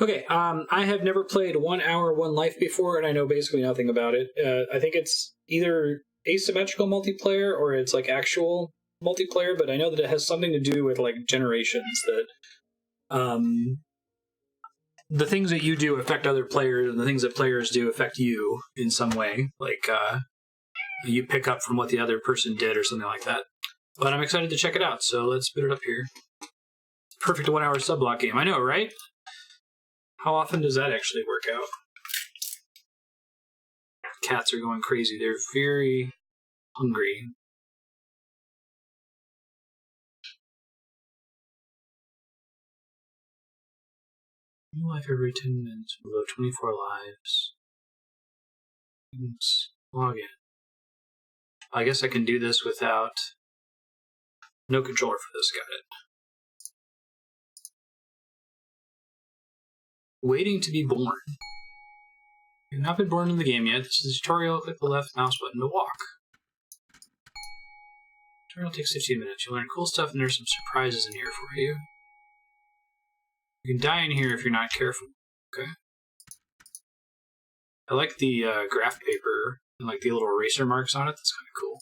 Okay, I have never played 1 Hour, One Life before, and I know basically nothing about it. I think it's either asymmetrical multiplayer or it's like actual multiplayer, but I know that it has something to do with like generations, that the things that you do affect other players, and the things that players do affect you in some way. Like, you pick up from what the other person did or something like that. But I'm excited to check it out, so let's boot it up here. Perfect 1 hour sub-block game. I know, right? How often does that actually work out? Cats are going crazy. They're very hungry. New life every 10 minutes. About 24 lives. Log in. I guess I can do this without... No controller for this. Got it. Waiting to be born. You've not been born in the game yet. This is a tutorial. Click the left mouse button to walk. Tutorial takes 15 minutes. You'll learn cool stuff, and there's some surprises in here for you. You can die in here if you're not careful. Okay. I like the graph paper and like the little eraser marks on it. That's kind of cool.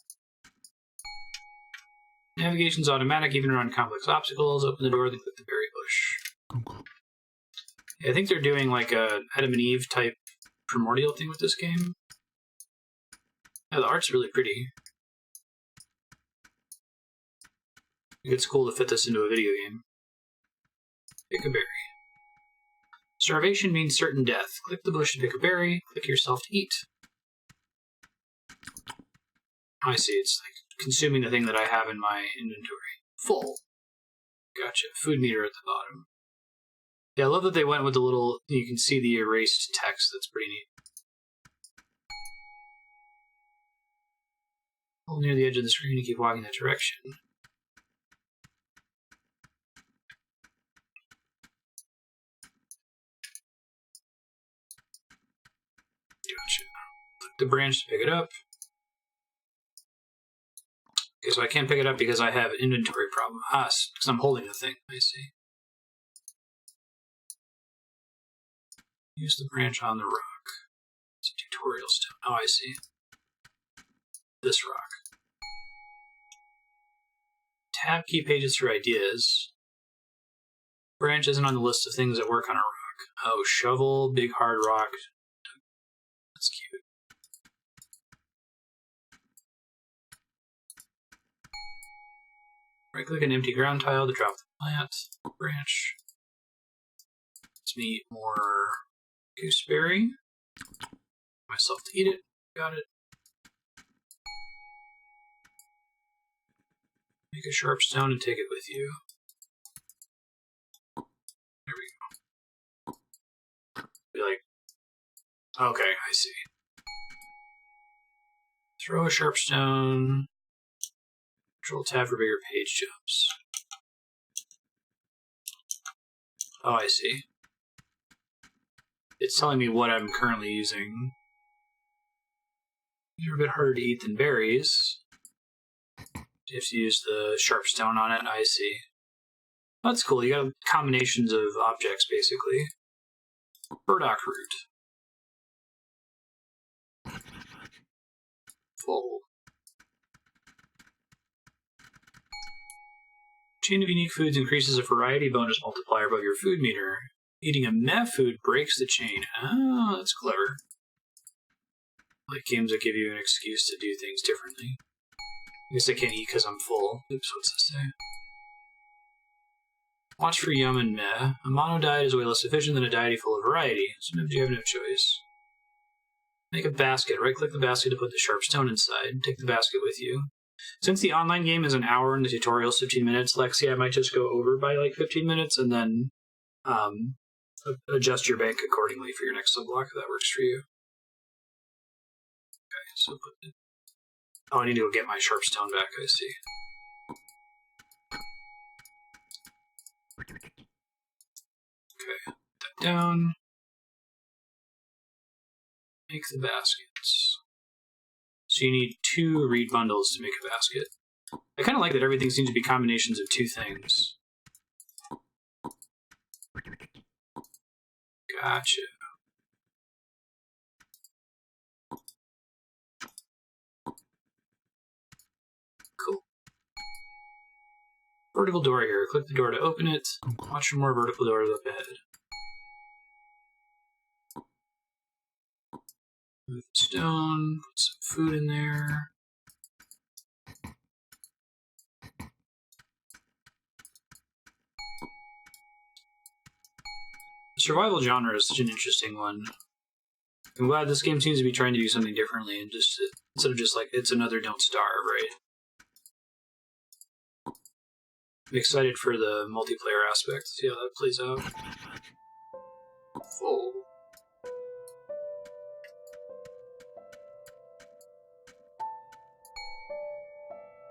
Navigation's automatic, even around complex obstacles. Open the door, then click the berry bush. Yeah, I think they're doing like a Adam and Eve type primordial thing with this game. Yeah, the art's really pretty. I think it's cool to fit this into a video game. Pick a berry. Starvation means certain death. Click the bush to pick a berry. Click yourself to eat. I see, it's like consuming the thing that I have in my inventory. Full. Gotcha. Food meter at the bottom. Yeah, I love that they went with the little, you can see the erased text. That's pretty neat. Hold near the edge of the screen and keep walking that direction. Gotcha. Click the branch to pick it up. Okay, so I can't pick it up because I have an inventory problem. Ah, because I'm holding the thing. I see. Use the branch on the rock. It's a tutorial stone. Oh, I see. This rock. Tab key pages for ideas. Branch isn't on the list of things that work on a rock. Oh, shovel, big hard rock. That's cute. Right-click an empty ground tile to drop the plant. Branch. Let's me eat more gooseberry. Myself to eat it. Got it. Make a sharp stone and take it with you. There we go. Be like, okay, I see. Throw a sharp stone. Control tab for bigger page jumps. Oh, I see. It's telling me what I'm currently using. These are a bit harder to eat than berries. You have to use the sharp stone on it. I see. That's cool. You got combinations of objects, basically. Burdock root. Full. Chain of unique foods increases a variety bonus multiplier above your food meter. Eating a meh food breaks the chain. Oh, that's clever. Like games that give you an excuse to do things differently. I guess I can't eat because I'm full. Oops, what's this say? Watch for yum and meh. A mono diet is way less efficient than a diety full of variety. Sometimes you have no choice. Make a basket. Right-click the basket to put the sharp stone inside. Take the basket with you. Since the online game is an hour and the tutorial is 15 minutes, Lexi, I might just go over by like 15 minutes and then adjust your bank accordingly for your next sub-block if that works for you. Okay, so put it. Oh, I need to go get my sharp stone back, I see. Okay, put that down. Make the baskets. So you need 2 reed bundles to make a basket. I kind of like that everything seems to be combinations of 2 things. Gotcha. Cool. Vertical door here. Click the door to open it. Watch for more vertical doors up ahead. Move the stone. Put some food in there. The survival genre is such an interesting one. I'm glad this game seems to be trying to do something differently, and just instead of just like it's another Don't Starve, right? I'm excited for the multiplayer aspect. See how that plays out. Full.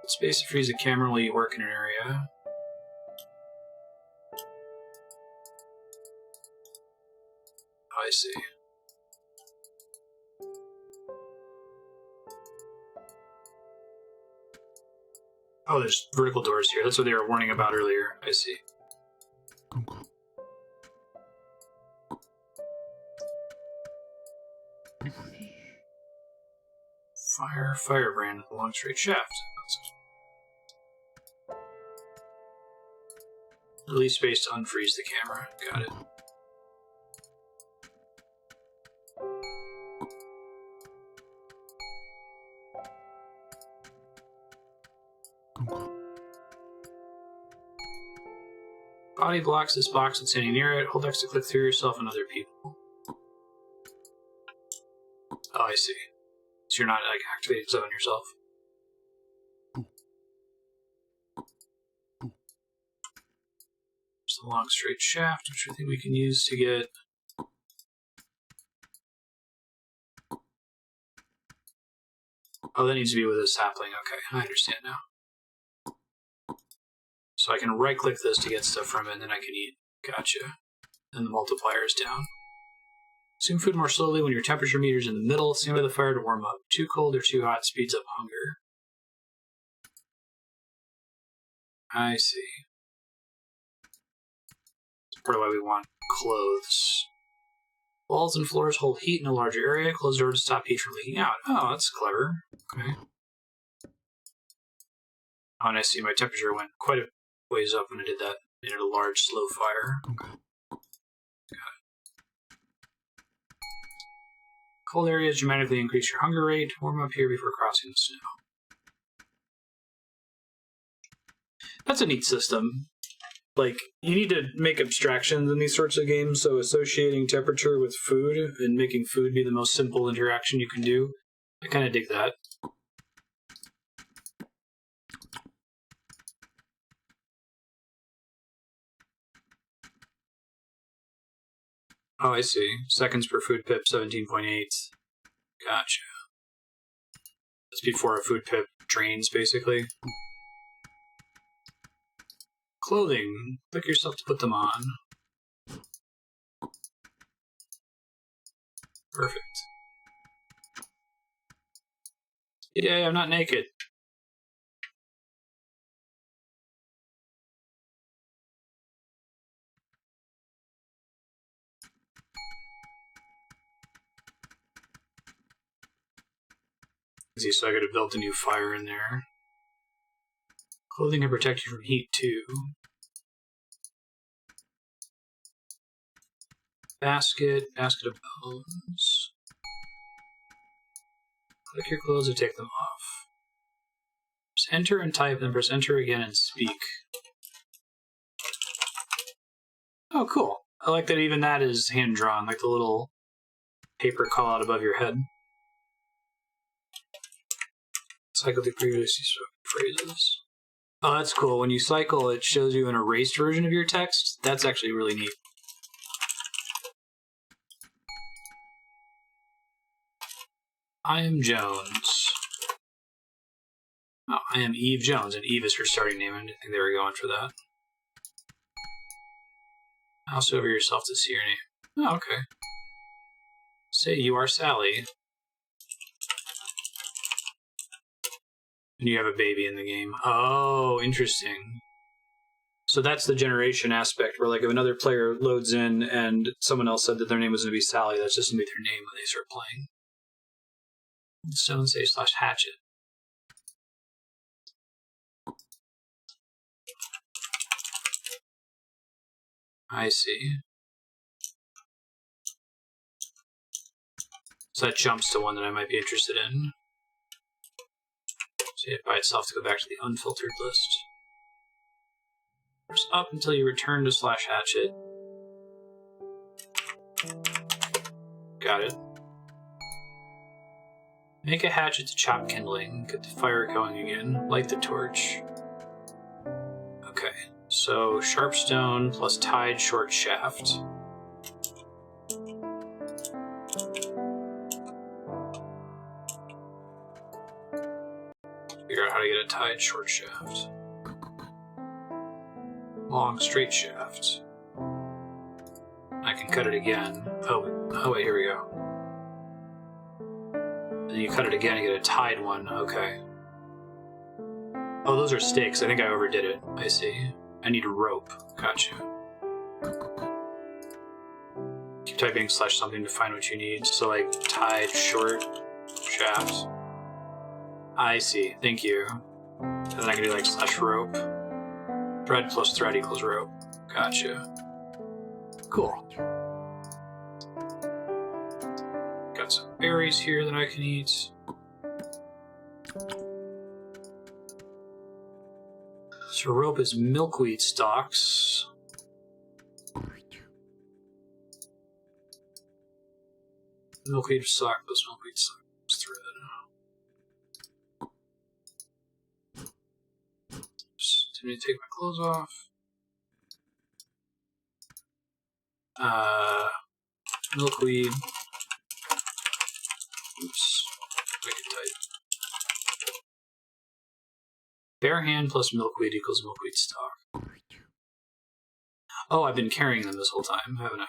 Space to freeze the camera while you work in an area. Oh, I see. Oh, there's vertical doors here. That's what they were warning about earlier. I see. Firebrand with a long straight shaft. Release space to unfreeze the camera. Got it. Body blocks this box and standing near it. Hold X to click through yourself and other people. Oh, I see. So you're not like activating stuff on yourself. There's the long straight shaft, which I think we can use to get. Oh, that needs to be with a sapling. Okay, I understand now. So I can right-click this to get stuff from it, and then I can eat. Gotcha. And the multiplier is down. Consume food more slowly when your temperature meter's in the middle. Stand by the fire to warm up. Too cold or too hot speeds up hunger. I see. That's part of why we want clothes. Walls and floors hold heat in a larger area. Close the door to stop heat from leaking out. Oh, that's clever. Okay. Oh, and I see my temperature went quite a ways up when I did that. I did a large, slow fire. Okay. Got it. Cold areas dramatically increase your hunger rate. Warm up here before crossing the snow. That's a neat system. Like, you need to make abstractions in these sorts of games, so associating temperature with food and making food be the most simple interaction you can do. I kind of dig that. Oh, I see. Seconds per food pip, 17.8. Gotcha. That's before a food pip drains, basically. Clothing. Click yourself to put them on. Perfect. Yay, I'm not naked. See, so I could have built a new fire in there. Clothing can protect you from heat, too. Basket of bones. Click your clothes to take them off. Press enter and type, then press enter again and speak. Oh, cool. I like that even that is hand-drawn, like the little paper call-out above your head. Cycle the previously spoken phrases. Oh, that's cool. When you cycle, it shows you an erased version of your text. That's actually really neat. I am Jones. Oh, I am Eve Jones, and Eve is her starting name. I didn't think they were going for that. Mouse over yourself to see your name. Oh, okay. Say you are Sally. And you have a baby in the game. Oh, interesting. So that's the generation aspect, where like if another player loads in and someone else said that their name was going to be Sally, that's just going to be their name when they start playing. Stone save / hatchet. I see. So that jumps to one that I might be interested in. So it by itself to go back to the unfiltered list. Press up until you return to / hatchet. Got it. Make a hatchet to chop kindling. Get the fire going again. Light the torch. Okay, so sharp stone plus tied short shaft. Figure out how to get a tied short shaft. Long straight shaft. I can cut it again. Oh wait, here we go. And you cut it again and get a tied one. Okay. Oh, those are stakes. I think I overdid it. I see. I need a rope. Gotcha. Keep typing / something to find what you need. So like tied short shaft. I see. Thank you. And then I can do like / rope. Thread plus thread equals rope. Gotcha. Cool. Got some berries here that I can eat. So rope is milkweed stalks. Milkweed stalk plus milkweed stalk plus thread. Just need to take my clothes off. Milkweed. Oops. Make it tight. Bare hand plus milkweed equals milkweed stalk. Oh, I've been carrying them this whole time, haven't I?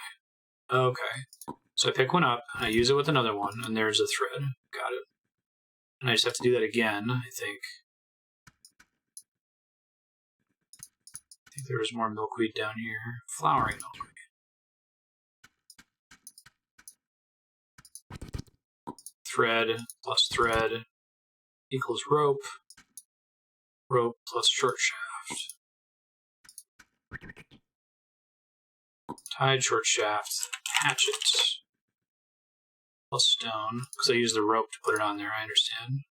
Okay. So I pick one up, and I use it with another one, and there's a thread. Got it. And I just have to do that again, I think. I think there was more milkweed down here. Flowering milkweed. Thread plus thread equals rope. Rope plus short shaft. Tied short shaft. Hatchet. Plus stone. Because I used the rope to put it on there, I understand.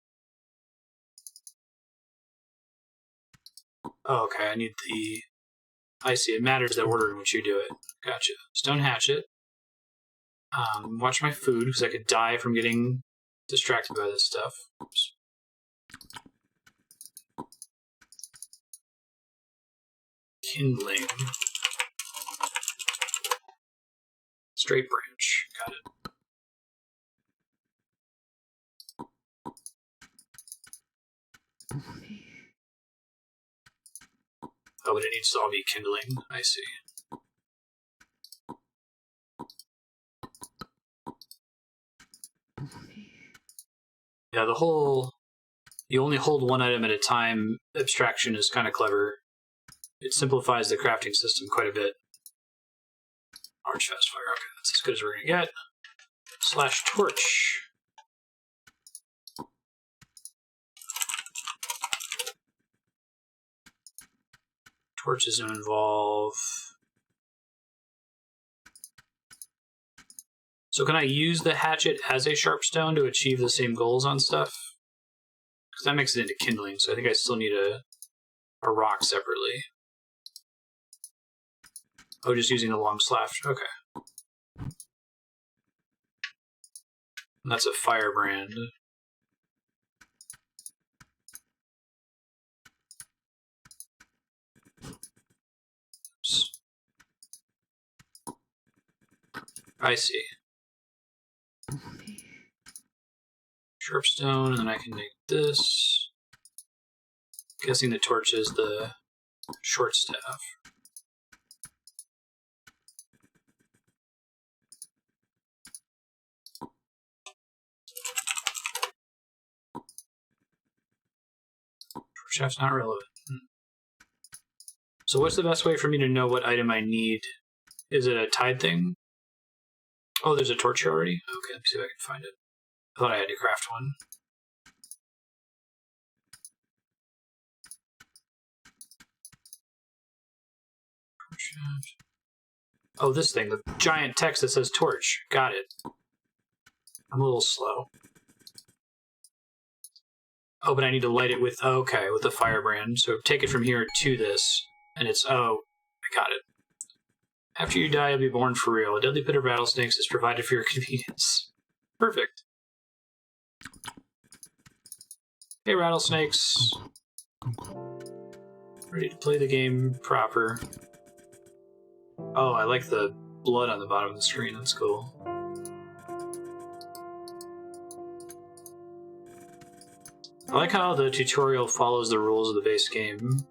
Oh, okay, I need the... I see, it matters the order in which you do it. Gotcha. Stone hatchet. Watch my food, because I could die from getting distracted by this stuff. Oops. Kindling. Straight branch. Got it. Oh, but it needs to all be kindling. I see. Yeah, the whole you only hold one item at a time abstraction is kind of clever. It simplifies the crafting system quite a bit. Large fast fire. Okay, that's as good as we're going to get. / torch. Torch is going to involve... So can I use the hatchet as a sharp stone to achieve the same goals on stuff? Because that makes it into kindling, so I think I still need a rock separately. Oh, just using the long slash. Okay. And that's a firebrand. Oops. I see. Sharp stone, and then I can make this. I'm guessing the torch is the short staff. Torch staff's not relevant. So what's the best way for me to know what item I need? Is it a tide thing? Oh, there's a torch here already? Okay, let me see if I can find it. I thought I had to craft one. Oh, this thing, the giant text that says torch. Got it. I'm a little slow. Oh, but I need to light it with, okay, with the firebrand. So take it from here to this, and it's, oh, I got it. After you die, you'll be born for real. A deadly pit of rattlesnakes is provided for your convenience. Perfect. Hey, rattlesnakes. Ready to play the game proper. Oh, I like the blood on the bottom of the screen. That's cool. I like how the tutorial follows the rules of the base game.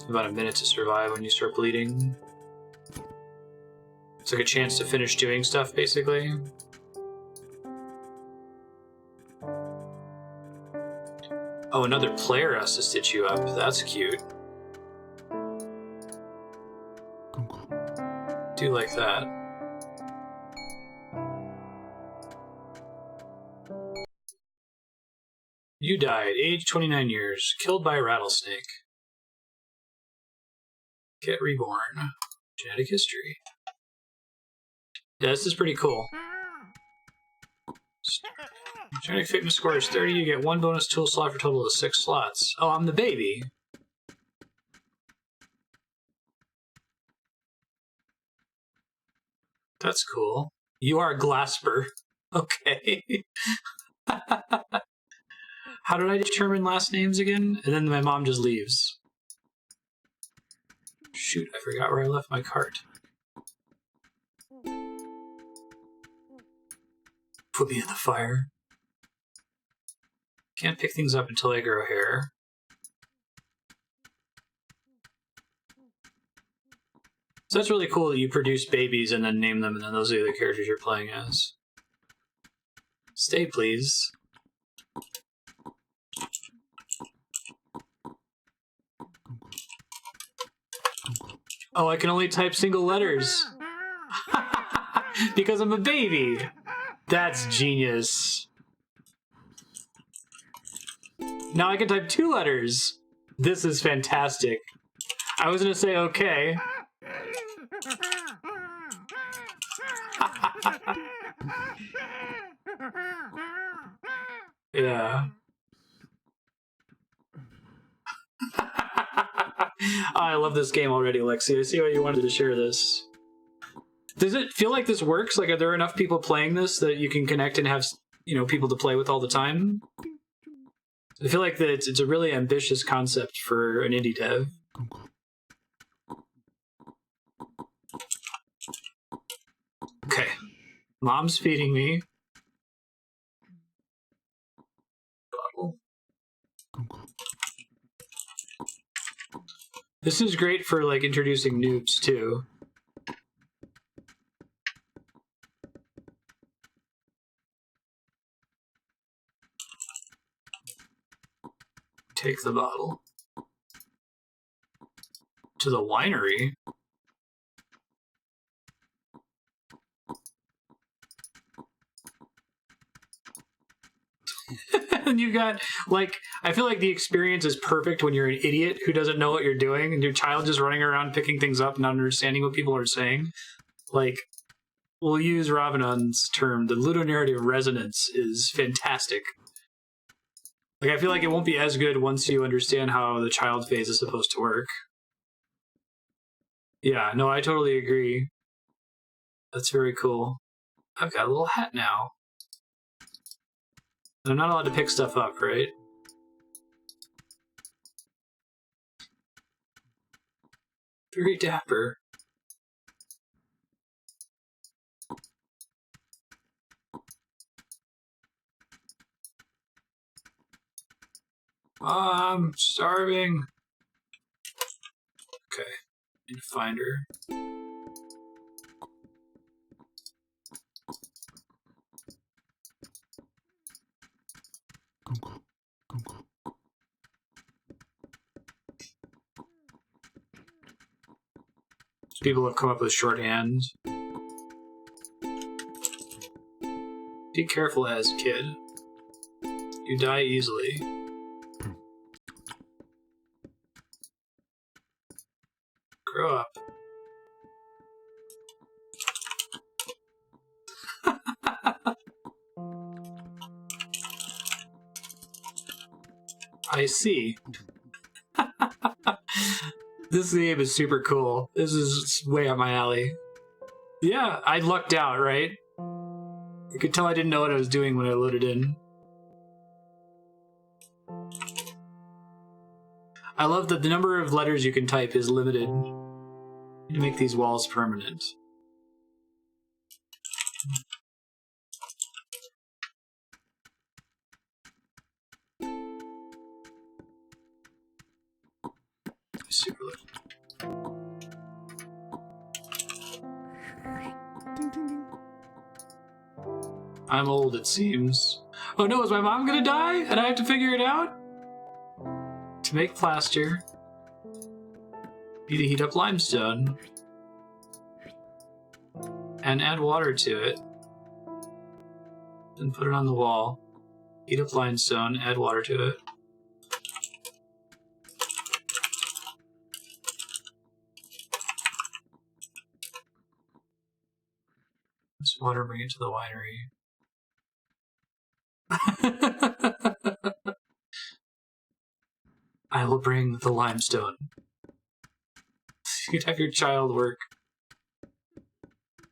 About a minute to survive when you start bleeding. It's like a chance to finish doing stuff, basically. Oh, another player has to stitch you up. That's cute. Do like that. You died, age 29 years, killed by a rattlesnake. Get reborn. Genetic history. Yeah, this is pretty cool. Genetic fitness score is 30, you get 1 bonus tool slot for a total of 6 slots. Oh, I'm the baby. That's cool. You are Glasper. Okay. How did I determine last names again? And then my mom just leaves. Shoot, I forgot where I left my cart. Put me in the fire. Can't pick things up until I grow hair. So that's really cool that you produce babies and then name them, and then those are the characters you're playing as. Stay, please. Oh, I can only type single letters. Because I'm a baby. That's genius. Now I can type 2 letters. This is fantastic. I was gonna say okay. Yeah. Oh, I love this game already, Lexi. I see why you wanted to share this. Does it feel like this works? Like, are there enough people playing this that you can connect and have, you know, people to play with all the time? I feel like that it's a really ambitious concept for an indie dev. Okay. Mom's feeding me. Bottle. This is great for, like, introducing noobs, too. Take the bottle. To the winery? And you got, like, I feel like the experience is perfect when you're an idiot who doesn't know what you're doing and your child just running around picking things up and not understanding what people are saying. Like, we'll use Ravenon's term, the ludonarrative resonance is fantastic. Like, I feel like it won't be as good once you understand how the child phase is supposed to work. Yeah, no, I totally agree. That's very cool. I've got a little hat now. I'm not allowed to pick stuff up, right? Very dapper. I'm starving. Okay, need to find her. People have come up with shorthand. Be careful as a kid. You die easily. Grow up. I see. This game is super cool. This is way up my alley. Yeah, I lucked out, right? You could tell I didn't know what I was doing when I loaded in. I love that the number of letters you can type is limited to make these walls permanent. Super little. I'm old, it seems. Oh no, is my mom gonna die? And I have to figure it out? To make plaster, need to heat up limestone. And add water to it. Then put it on the wall. Heat up limestone, add water to it. This water, bring it to the winery. I will bring the limestone. You could have your child work.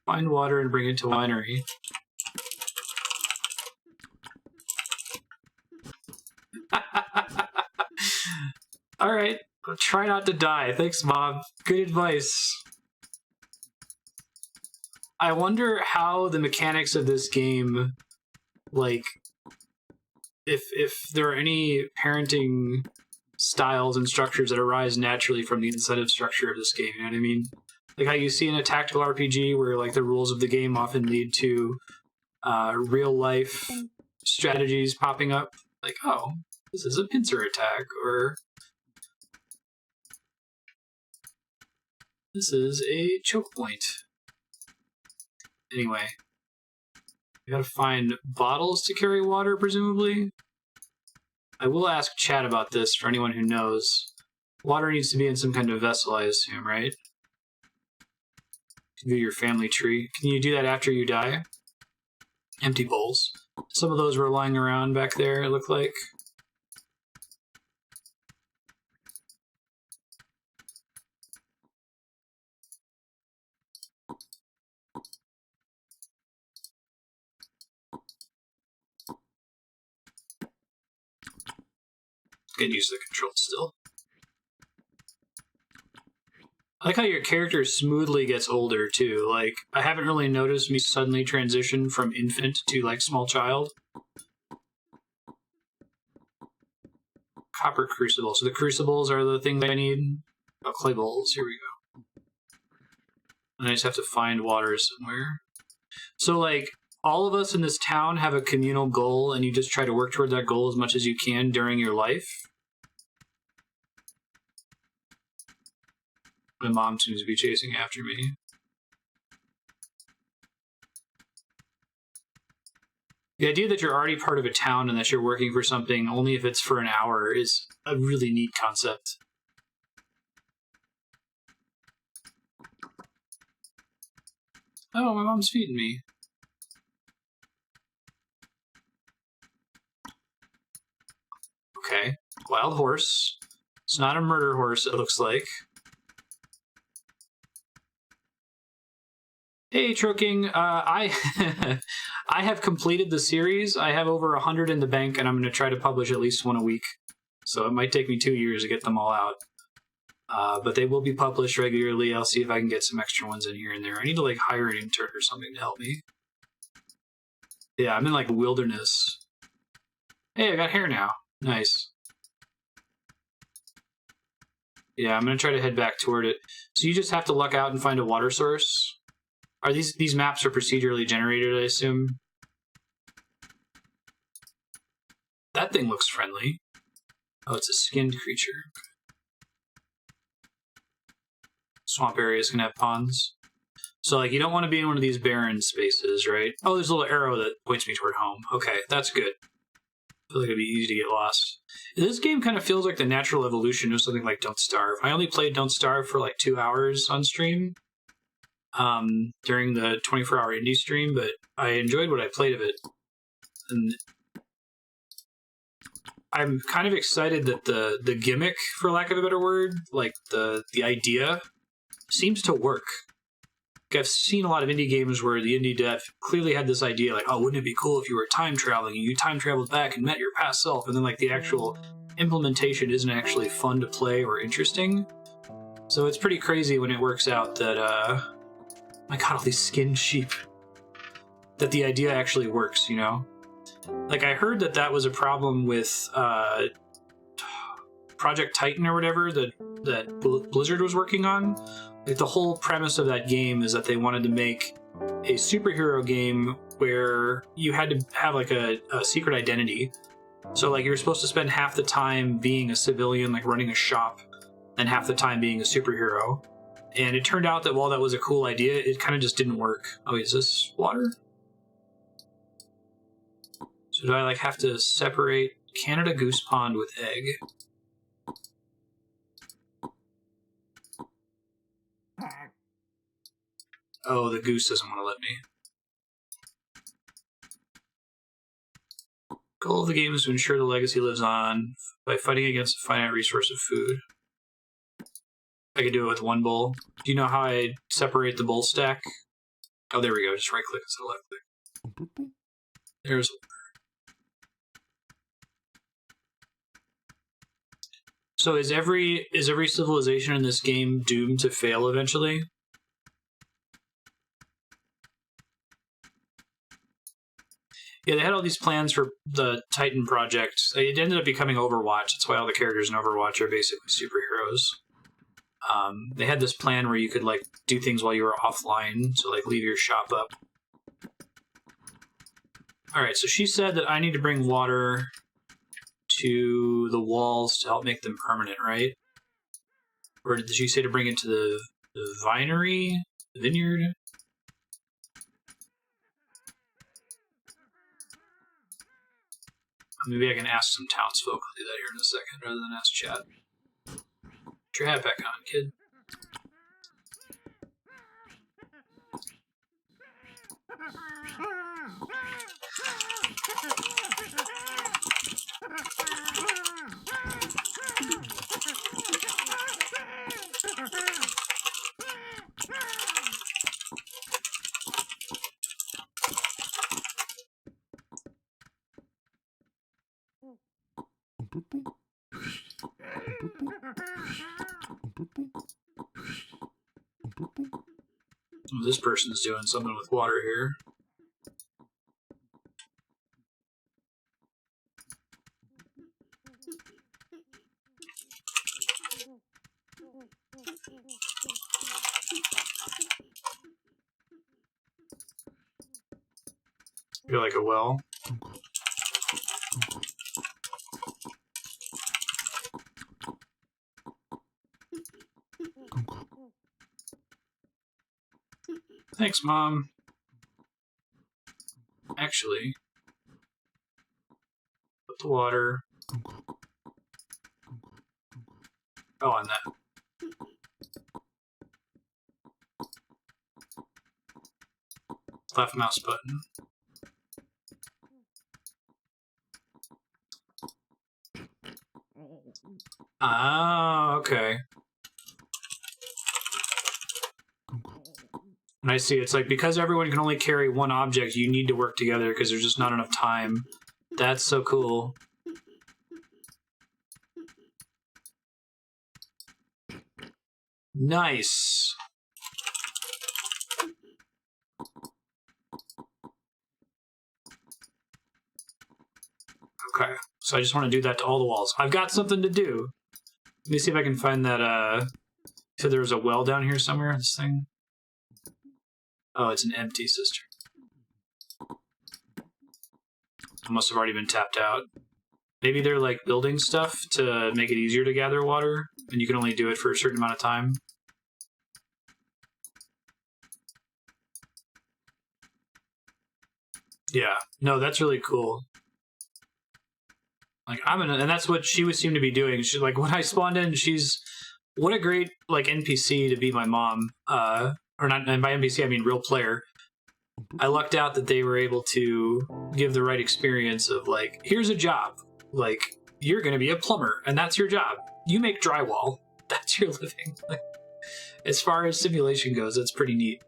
Find water and bring it to winery. Alright, try not to die. Thanks, Mom. Good advice. I wonder how the mechanics of this game, like, if there are any parenting styles and structures that arise naturally from the incentive structure of this game, you know what I mean? Like how you see in a tactical RPG where like the rules of the game often lead to real life strategies popping up. Like, oh, this is a pincer attack, or this is a choke point. Anyway, you gotta find bottles to carry water, presumably. I will ask chat about this for anyone who knows. Water needs to be in some kind of vessel, I assume, right? Do your family tree. Can you do that after you die? Empty bowls. Some of those were lying around back there, it looked like. Get used to the controls still. I like how your character smoothly gets older, too. Like, I haven't really noticed me suddenly transition from infant to, like, small child. Copper crucible. So the crucibles are the thing that I need. Oh, clay bowls. Here we go. And I just have to find water somewhere. So, like, all of us in this town have a communal goal, and you just try to work toward that goal as much as you can during your life. My mom seems to be chasing after me. The idea that you're already part of a town and that you're working for something only if it's for an hour is a really neat concept. Oh, my mom's feeding me. Okay, wild horse. It's not a murder horse, it looks like. Hey, Troking. I I have completed the series. I have over 100 in the bank, and I'm going to try to publish at least one a week. So it might take me 2 years to get them all out. But they will be published regularly. I'll see if I can get some extra ones in here and there. I need to, like, hire an intern or something to help me. Yeah, I'm in, like, wilderness. Hey, I got hair now. Nice. Yeah, I'm going to try to head back toward it. So you just have to luck out and find a water source. Are these maps are procedurally generated, I assume? That thing looks friendly. Oh, it's a skinned creature. swamp areas can have ponds. So, like, you don't want to be in one of these barren spaces, right? Oh, there's a little arrow that points me toward home. Okay, that's good. I feel like it'd be easy to get lost. This game kind of feels like the natural evolution of something like Don't Starve. I only played Don't Starve for like 2 hours on stream during the 24-hour indie stream, but I enjoyed what I played of it. And I'm kind of excited that the gimmick, for lack of a better word, like the idea, seems to work. Like I've seen a lot of indie games where the indie dev clearly had this idea, like, oh, wouldn't it be cool if you were time traveling and you time traveled back and met your past self, and then like the actual implementation isn't actually fun to play or interesting. So it's pretty crazy when it works out that my god, all these skinned sheep. That the idea actually works, you know? Like, I heard that was a problem with Project Titan or whatever that Blizzard was working on. Like, the whole premise of that game is that they wanted to make a superhero game where you had to have, like, a secret identity. So, like, you were supposed to spend half the time being a civilian, like, running a shop, and half the time being a superhero. And it turned out that while that was a cool idea, it kind of just didn't work. Oh, is this water? So do I, like, have to separate Canada Goose Pond with egg? Oh, the goose doesn't want to let me. Goal of the game is to ensure the legacy lives on by fighting against a finite resource of food. I can do it with one bowl. Do you know how I separate the bowl stack? Oh, there we go. Just right click instead of left click. There's. So is every civilization in this game doomed to fail eventually? Yeah, they had all these plans for the Titan project. It ended up becoming Overwatch. That's why all the characters in Overwatch are basically superheroes. They had this plan where you could, like, do things while you were offline, so, like, leave your shop up. Alright, so she said that I need to bring water to the walls to help make them permanent, right? Or did she say to bring it to the vinery? The vineyard? Maybe I can ask some townsfolk. I'll do that here in a second, rather than ask chat. Put your hat back on, kid. This person's doing something with water here. You're like a well. Thanks, Mom. Actually, put the water. Oh, on that. Left mouse button. Ah, okay. And I see, it's like, because everyone can only carry one object, you need to work together because there's just not enough time. That's so cool. Nice. Okay, so I just want to do that to all the walls. I've got something to do. Let me see if I can find that, so there's a well down here somewhere, this thing. Oh, it's an empty cistern. I must have already been tapped out. Maybe they're, like, building stuff to make it easier to gather water, and you can only do it for a certain amount of time. Yeah. No, that's really cool. Like, and that's what she would seem to be doing. She, like, when I spawned in, what a great, like, NPC to be my mom. Or not, and by NPC, I mean real player. I lucked out that they were able to give the right experience of, like, here's a job. Like, you're going to be a plumber, and that's your job. You make drywall. That's your living. Like, as far as simulation goes, that's pretty neat.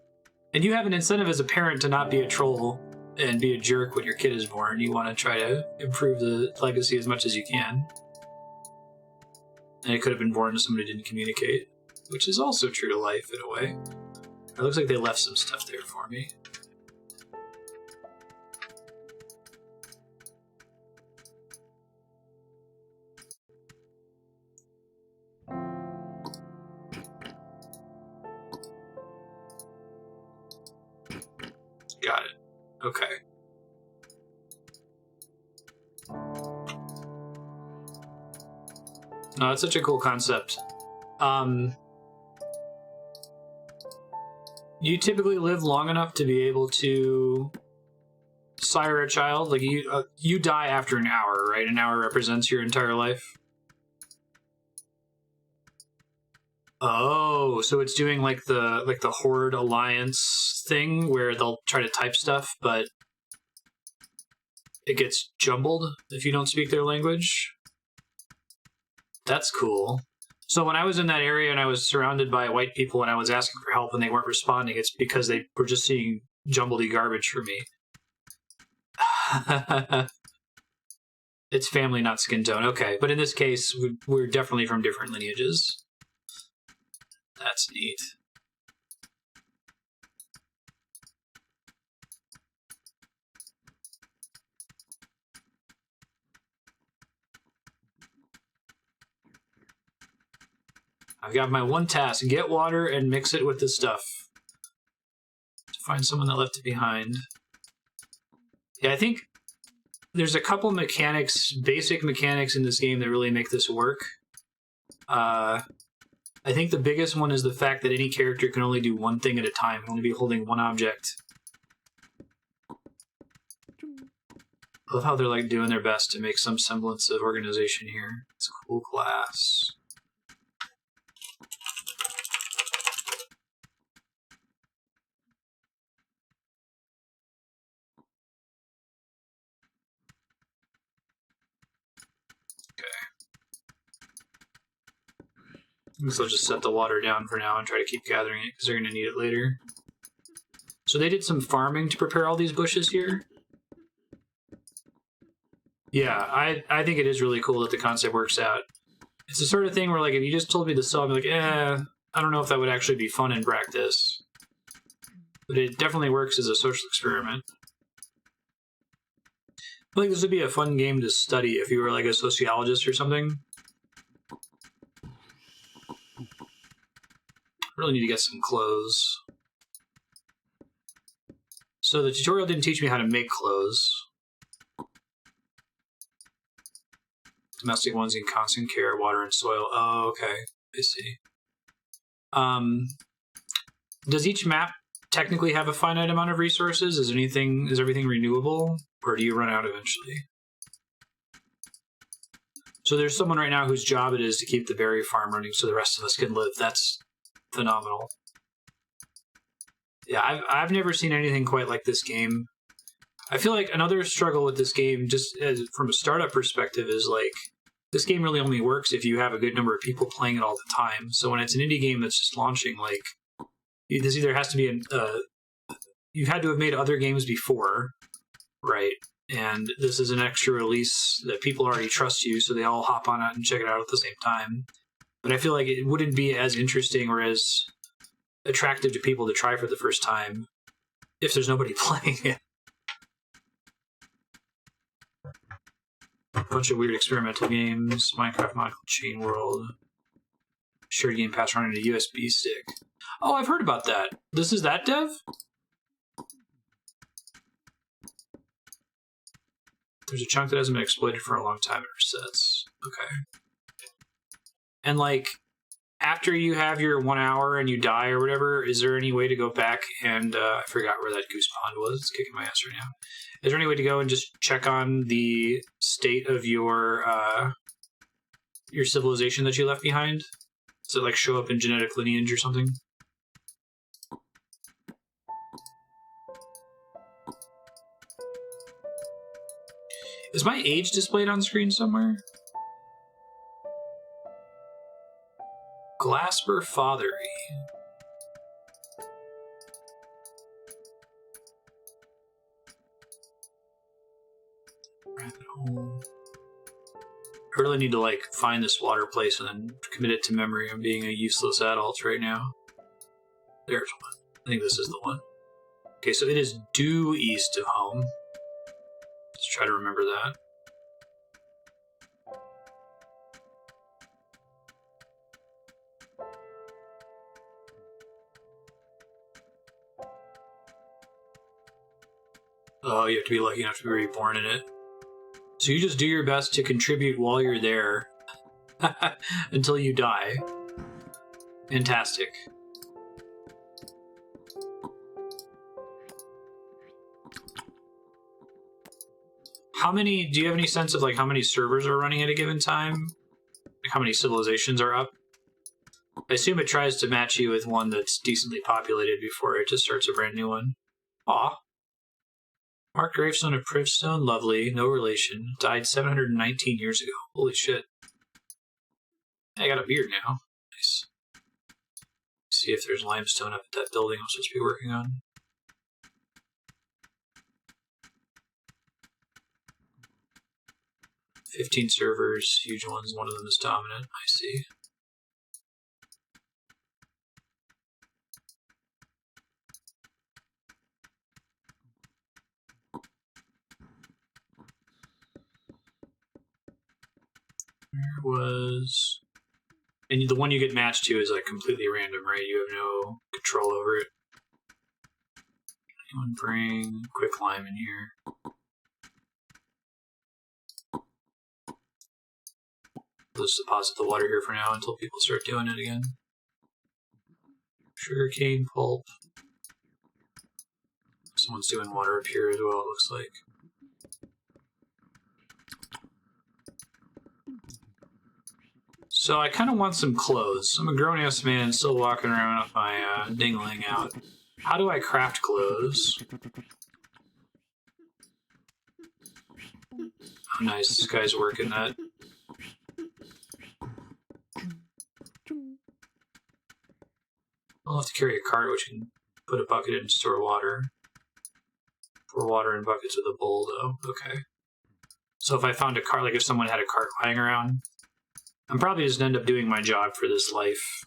And you have an incentive as a parent to not be a troll and be a jerk when your kid is born. You want to try to improve the legacy as much as you can. And it could have been born to somebody who didn't communicate, which is also true to life in a way. It looks like they left some stuff there for me. Got it. Okay. No, that's such a cool concept. You typically live long enough to be able to sire a child. Like you die after an hour, right? An hour represents your entire life. Oh, so it's doing like the Horde Alliance thing where they'll try to type stuff, but it gets jumbled if you don't speak their language. That's cool. So when I was in that area and I was surrounded by white people and I was asking for help and they weren't responding, it's because they were just seeing jumbledy garbage for me. It's family, not skin tone. Okay, but in this case, we're definitely from different lineages. That's neat. I've got my one task: get water and mix it with the stuff. To find someone that left it behind. Yeah, I think there's a couple mechanics, basic mechanics in this game that really make this work. I think the biggest one is the fact that any character can only do one thing at a time, can only be holding one object. I love how they're like doing their best to make some semblance of organization here. It's a cool class. So I'll just set the water down for now and try to keep gathering it because they're going to need it later. So they did some farming to prepare all these bushes here. Yeah, I think it is really cool that the concept works out. It's the sort of thing where, like, if you just told me to sell, I'd be like, I don't know if that would actually be fun in practice. But it definitely works as a social experiment. I think this would be a fun game to study if you were, like, a sociologist or something. Really need to get some clothes. So the tutorial didn't teach me how to make clothes. Domestic ones need constant care, water and soil. Oh, okay. I see. Does each map technically have a finite amount of resources? Is everything renewable? Or do you run out eventually? So there's someone right now whose job it is to keep the berry farm running so the rest of us can live. That's phenomenal. Yeah, I've never seen anything quite like this game. I feel like another struggle with this game, just from a startup perspective, is like this game really only works if you have a good number of people playing it all the time. So when it's an indie game that's just launching, like this either has to be you've had to have made other games before, right? And this is an extra release that people already trust you, so they all hop on it and check it out at the same time. But I feel like it wouldn't be as interesting or as attractive to people to try for the first time if there's nobody playing it. A bunch of weird experimental games, Minecraft Monocle Chain World, shared game pass running a USB stick. Oh, I've heard about that. This is that dev? There's a chunk that hasn't been exploited for a long time. It resets. Okay. And like, after you have your 1 hour and you die or whatever, is there any way to go back and I forgot where that goose pond was. It's kicking my ass right now. Is there any way to go and just check on the state of your civilization that you left behind? Does it like show up in genetic lineage or something? Is my age displayed on screen somewhere? Glasper Fathery. Rabbit hole. I really need to like find this water place and then commit it to memory. I'm being a useless adult right now. There's one. I think this is the one. Okay, so it is due east of home. Let's try to remember that. Oh, you have to be lucky enough to be reborn in it. So you just do your best to contribute while you're there until you die. Fantastic. How many, do you have any sense of like how many servers are running at a given time? Like how many civilizations are up? I assume it tries to match you with one that's decently populated before it just starts a brand new one. Aw. Mark gravestone of Privstone, lovely, no relation. Died 719 years ago. Holy shit. I got a beard now. Nice. See if there's limestone up at that building I'm supposed to be working on. "15 servers, huge ones, one of them is dominant." I see. Where was... And the one you get matched to is like completely random, right? You have no control over it. Anyone bring quick lime in here? Let's deposit the water here for now until people start doing it again. Sugarcane pulp. Someone's doing water up here as well, it looks like. So I kind of want some clothes. I'm a grown-ass man still walking around with my dingling out. How do I craft clothes? Oh, nice. This guy's working that. I'll have to carry a cart, which can put a bucket in and store water. Pour water in buckets with a bowl, though. Okay. So if I found a cart, like if someone had a cart lying around, I'm probably just end up doing my job for this life.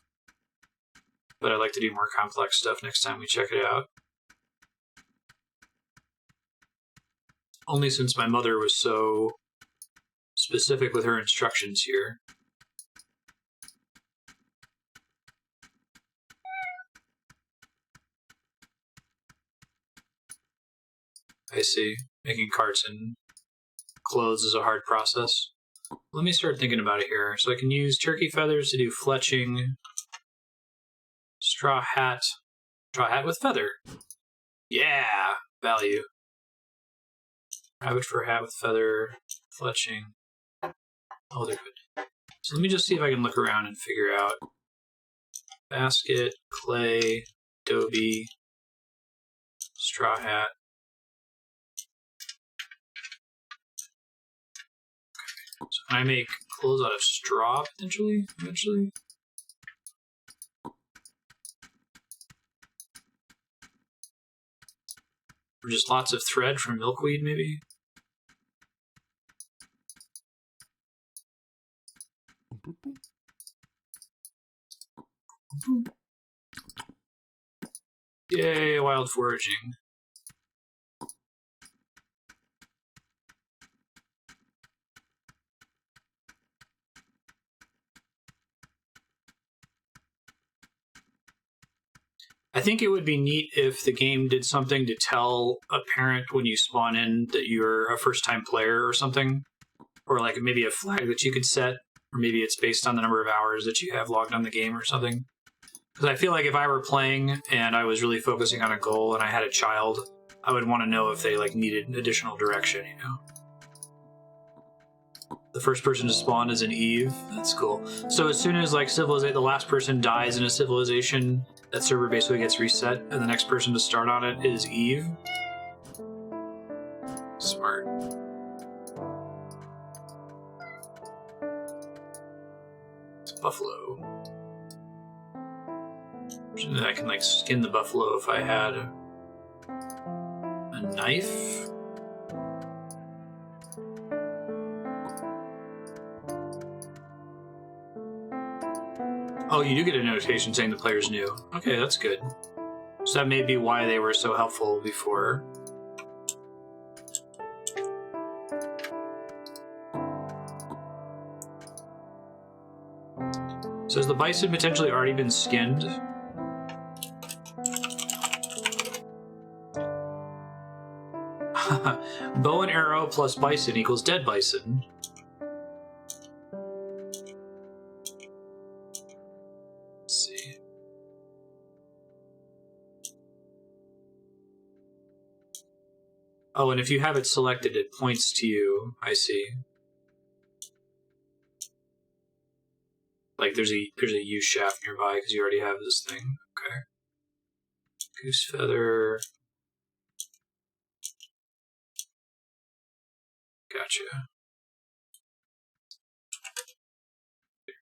But I'd like to do more complex stuff next time we check it out. Only since my mother was so specific with her instructions here. I see. Making carts and clothes is a hard process. Let me start thinking about it here. So I can use turkey feathers to do fletching. Straw hat. Straw hat with feather. Yeah! Value. Rabbit fur hat with feather. Fletching. Oh, they're good. So let me just see if I can look around and figure out. Basket, clay, adobe, straw hat. So can I make clothes out of straw, potentially, eventually? Or just lots of thread from milkweed, maybe? Yay, wild foraging. I think it would be neat if the game did something to tell a parent when you spawn in that you're a first-time player or something. Or like maybe a flag that you could set Or maybe it's based on the number of hours that you have logged on the game or something. Because I feel like if I were playing and I was really focusing on a goal and I had a child, I would want to know if they like needed additional direction, you know? The first person to spawn is an Eve. That's cool. So as soon as like the last person dies in a civilization, that server basically gets reset, and the next person to start on it is Eve. Smart. It's a buffalo. I can like skin the buffalo if I had a knife. Oh, you do get a notification saying the player's new. Okay, that's good. So that may be why they were so helpful before. So has the bison potentially already been skinned? Bow and arrow plus bison equals dead bison. Let's see. Oh, and if you have it selected, it points to you. I see. Like there's a U shaft nearby because you already have this thing. Okay. Goose feather. Gotcha.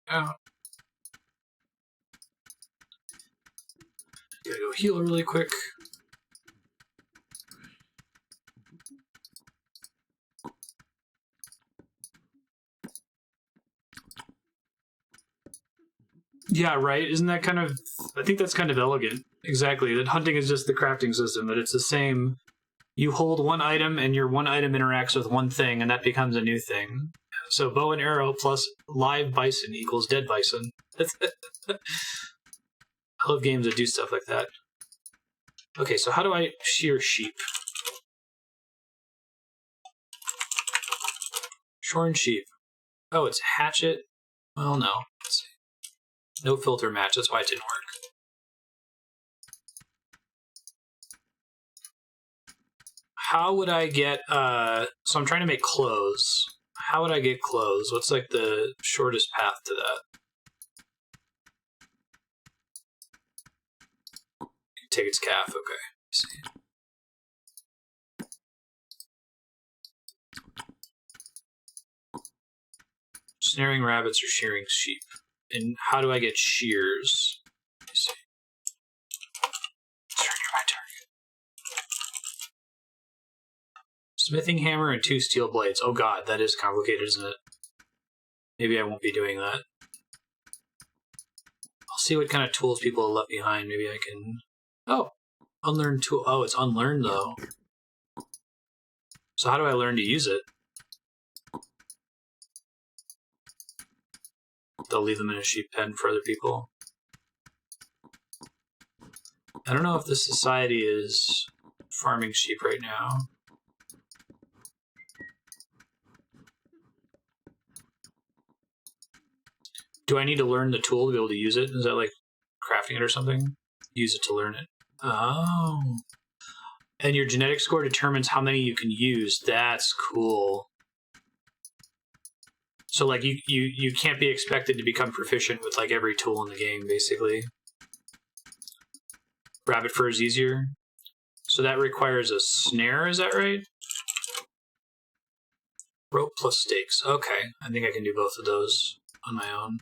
Out. Gotta go heal really quick. Yeah, right? Isn't that kind of... I think that's kind of elegant. Exactly. That hunting is just the crafting system, that it's the same. You hold one item, and your one item interacts with one thing, and that becomes a new thing. So bow and arrow plus live bison equals dead bison. I love games that do stuff like that. Okay, so how do I shear sheep? Shorn sheep. Oh, it's hatchet? Well, no. Let's see. No filter match, that's why it didn't work. How would I get, so I'm trying to make clothes. How would I get clothes? What's like the shortest path to that? Take its calf, okay. Let's see. Snaring rabbits or shearing sheep. And how do I get shears? Let me see. Turn near my target. Smithing hammer and 2 steel blades. Oh god, that is complicated, isn't it? Maybe I won't be doing that. I'll see what kind of tools people have left behind. Maybe I can... Oh! Unlearn tool. Oh, it's unlearned, though. So how do I learn to use it? They'll leave them in a sheep pen for other people. I don't know if this society is farming sheep right now. Do I need to learn the tool to be able to use it? Is that like crafting it or something? Use it to learn it. Oh. And your genetic score determines how many you can use. That's cool. So like you can't be expected to become proficient with like every tool in the game, basically. Rabbit fur is easier. So that requires a snare, is that right? Rope plus stakes. Okay, I think I can do both of those on my own.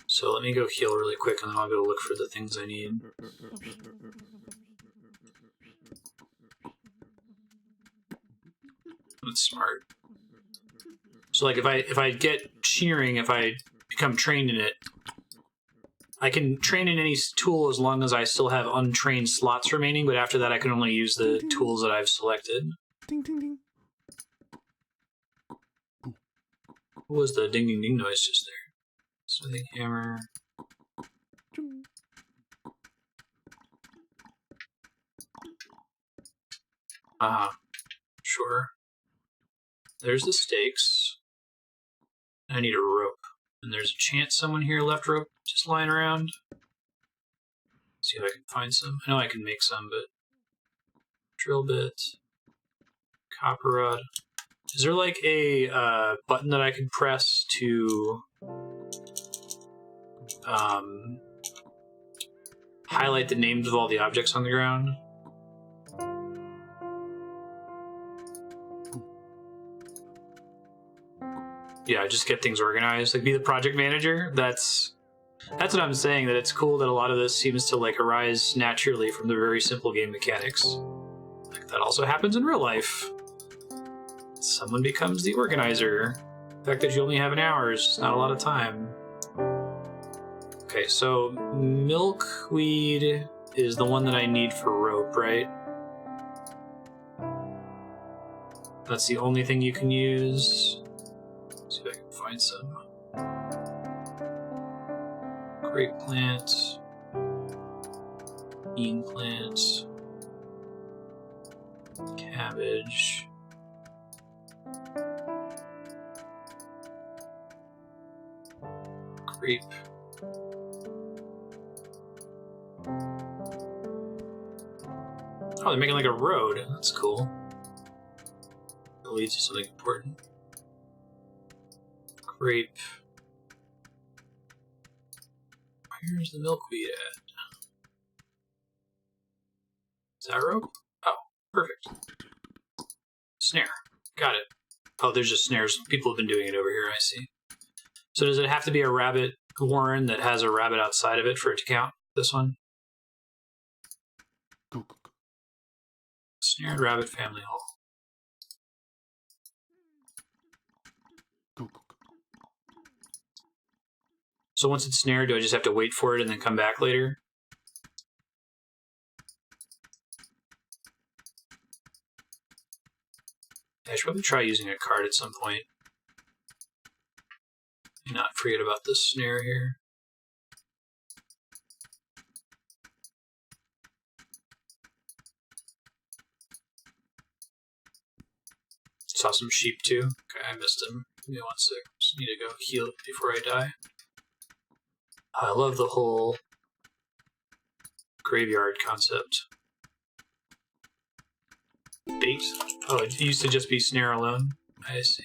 So let me go heal really quick and then I'll go look for the things I need. That's smart. So like if I get shearing, if I become trained in it, I can train in any tool as long as I still have untrained slots remaining, but after that I can only use the tools that I've selected. Ding ding ding. What was the ding ding ding noise just there? Smithing hammer. Sure. There's the stakes. I need a rope. And there's a chance someone here left rope just lying around. See if I can find some. I know I can make some, but drill bit, copper rod. Is there like a button that I can press to highlight the names of all the objects on the ground? Yeah, just get things organized. Like, be the project manager. That's what I'm saying, that it's cool that a lot of this seems to like arise naturally from the very simple game mechanics. Like, that also happens in real life. Someone becomes the organizer. The fact that you only have an hour is just not a lot of time. Okay, so milkweed is the one that I need for rope, right? That's the only thing you can use. Let's see if I can find some. Grape plant, bean plant, cabbage, grape. Oh, they're making like a road. That's cool. It leads to something important. Grape. Where's the milkweed at? Is that rope? Oh, perfect. Snare. Got it. Oh, there's just snares. People have been doing it over here, I see. So does it have to be a rabbit warren that has a rabbit outside of it for it to count? This one? Snared rabbit family hall. So once it's snared, do I just have to wait for it and then come back later? I should probably try using a card at some point. And not forget about this snare here. Saw some sheep too. Okay, I missed them. Give me 1 sec. Just need to go heal before I die. I love the whole graveyard concept. Bait? Oh, it used to just be snare alone. I see.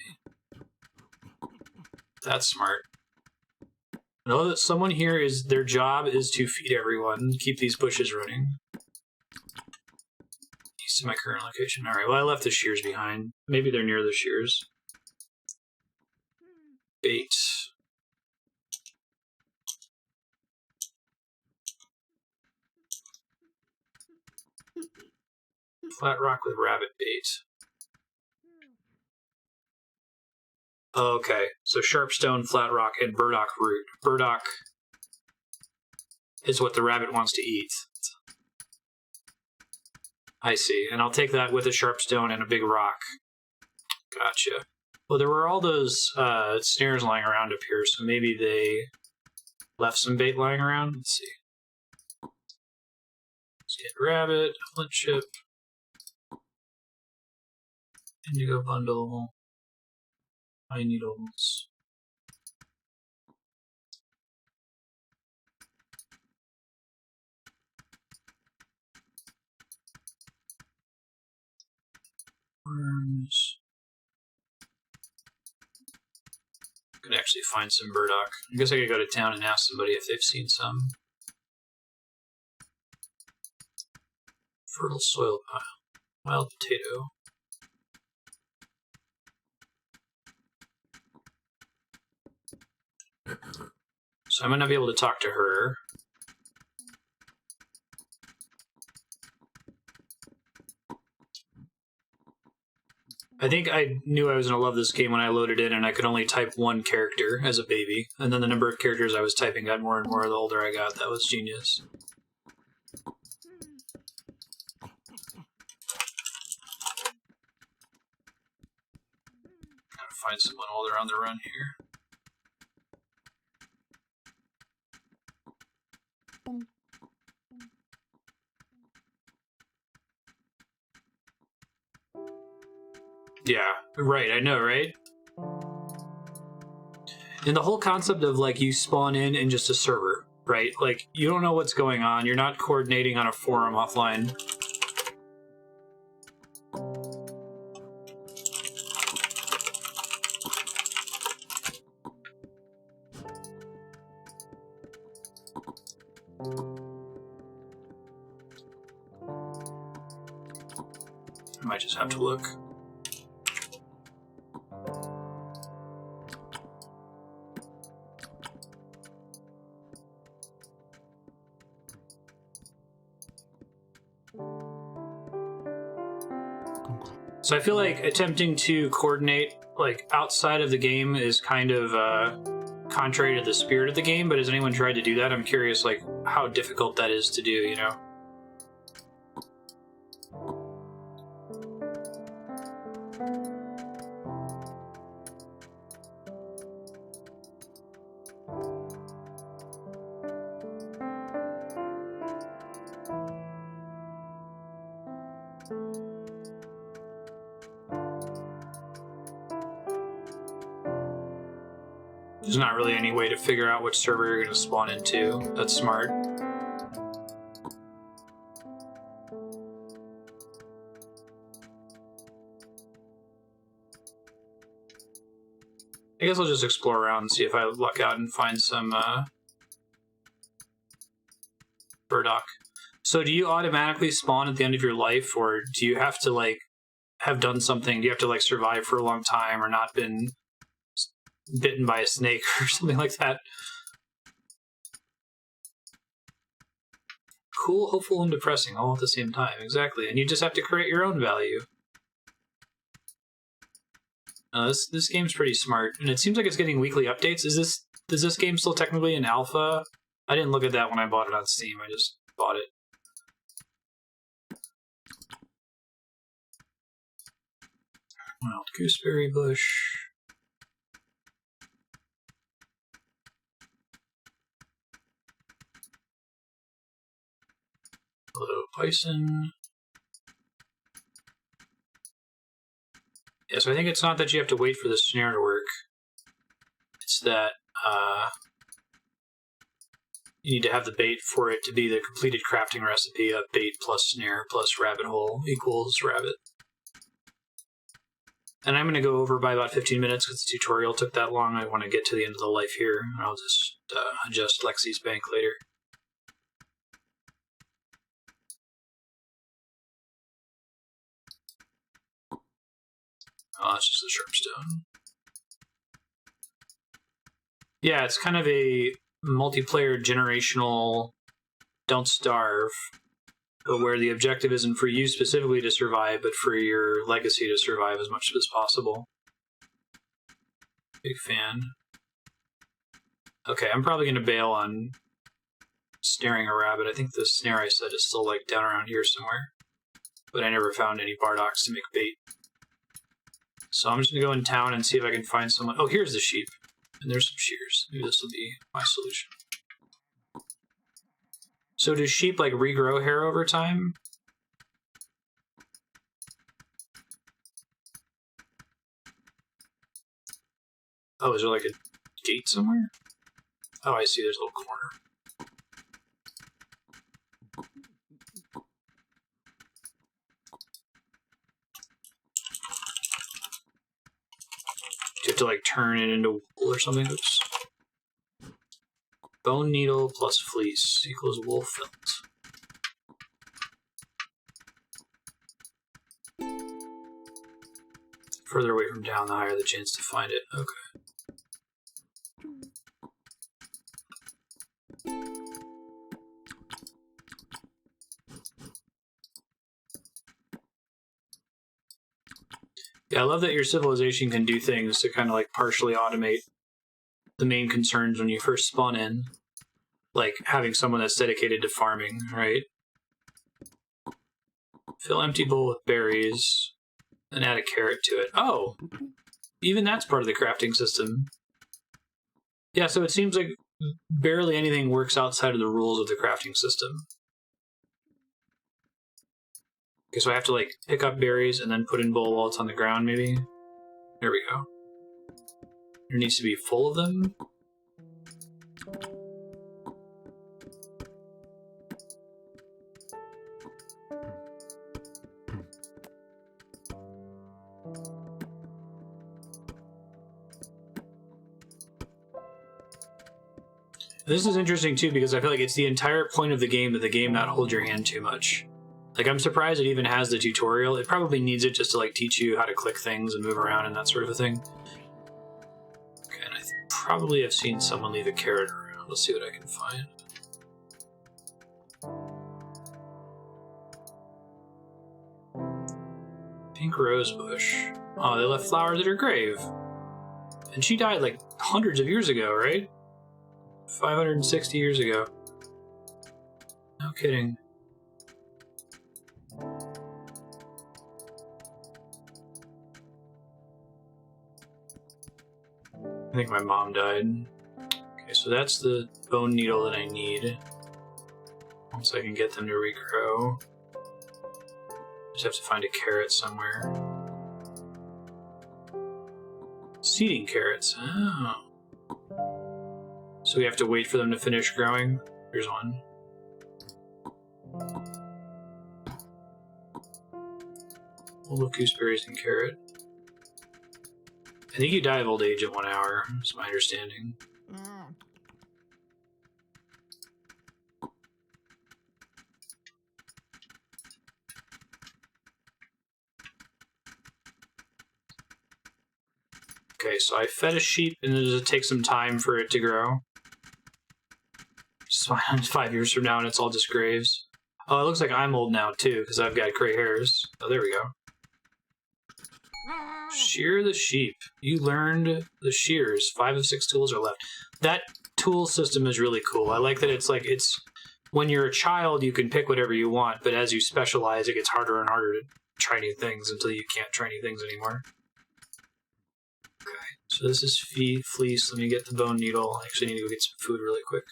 That's smart. I know that someone here is, their job is to feed everyone, keep these bushes running. East of my current location. Alright, well I left the shears behind. Maybe they're near the shears. Bait. Flat rock with rabbit bait. Okay, so sharpstone, flat rock, and burdock root. Burdock is what the rabbit wants to eat. I see, and I'll take that with a sharpstone and a big rock. Gotcha. Well, there were all those snares lying around up here, so maybe they left some bait lying around. Let's see. Let's get rabbit, flint chip, indigo bundle, pine needles. Worms. Could actually find some burdock. I guess I could go to town and ask somebody if they've seen some. Fertile soil pile. Wild potato. So I might not be able to talk to her. I think I knew I was going to love this game when I loaded in and I could only type one character as a baby. And then the number of characters I was typing got more and more the older I got. That was genius. Gotta find someone while they're on the run here. Yeah, right, I know, right? And the whole concept of like you spawn in just a server, right? Like you don't know what's going on. You're not coordinating on a forum offline. I might just have to look. So I feel like attempting to coordinate like outside of the game is kind of contrary to the spirit of the game, but has anyone tried to do that? I'm curious like how difficult that is to do, you know? There's not really any way to figure out which server you're going to spawn into. That's smart. I guess I'll just explore around and see if I luck out and find some burdock. So do you automatically spawn at the end of your life, or do you have to like have done something? Do you have to like survive for a long time or not been bitten by a snake or something like that? Cool, hopeful, and depressing all at the same time. Exactly. And you just have to create your own value. This game's pretty smart, and it seems like it's getting weekly updates. Is this game still technically in alpha? I didn't look at that when I bought it on Steam. I just bought it. Wild gooseberry bush. Hello, bison. Yeah, so I think it's not that you have to wait for the snare to work. It's that you need to have the bait for it to be the completed crafting recipe of bait plus snare plus rabbit hole equals rabbit. And I'm going to go over by about 15 minutes because the tutorial took that long. I want to get to the end of the life here. I'll just adjust Lexi's bank later. Oh, that's just the sharpstone. Yeah, it's kind of a multiplayer generational don't starve, but where the objective isn't for you specifically to survive, but for your legacy to survive as much as possible. Big fan. Okay, I'm probably going to bail on snaring a rabbit. I think the snare I said is still like down around here somewhere, but I never found any bardocks to make bait. So I'm just going to go in town and see if I can find someone. Oh, here's the sheep. And there's some shears. Maybe this will be my solution. So do sheep like regrow hair over time? Oh, is there like a gate somewhere? Oh, I see. There's a little corner. Do you have to like turn it into wool or something? Oops. Bone needle plus fleece equals wool felt. Further away from town, the higher the chance to find it. Okay. Yeah, I love that your civilization can do things to kind of like partially automate the main concerns when you first spawn in. Like having someone that's dedicated to farming, right? Fill empty bowl with berries, and add a carrot to it. Oh! Even that's part of the crafting system. Yeah, so it seems like barely anything works outside of the rules of the crafting system. Okay, so I have to like pick up berries and then put in bowl while it's on the ground, maybe? There we go. There needs to be full of them. This is interesting too, because I feel like it's the entire point of the game that the game not hold your hand too much. Like, I'm surprised it even has the tutorial. It probably needs it just to like teach you how to click things and move around and that sort of a thing. Okay, and I probably have seen someone leave a carrot around. Let's see what I can find. Pink rose bush. Oh, they left flowers at her grave. And she died like hundreds of years ago, right? 560 years ago. No kidding. I think my mom died. Okay, so that's the bone needle that I need. Once I can get them to regrow. Just have to find a carrot somewhere. Seeding carrots. Oh. So we have to wait for them to finish growing. Here's one. Full of gooseberries and carrot. I think you die of old age at 1 hour, is my understanding. Okay, so I fed a sheep, and then does it take some time for it to grow? Just 5 years from now, and it's all just graves. Oh, it looks like I'm old now, too, because I've got gray hairs. Oh, there we go. Shear the sheep. You learned the shears. 5 of 6 tools are left. That tool system is really cool. I like that it's when you're a child, you can pick whatever you want, but as you specialize, it gets harder and harder to try new things until you can't try new things anymore. Okay, so this is fleece. Let me get the bone needle. I actually need to go get some food really quick.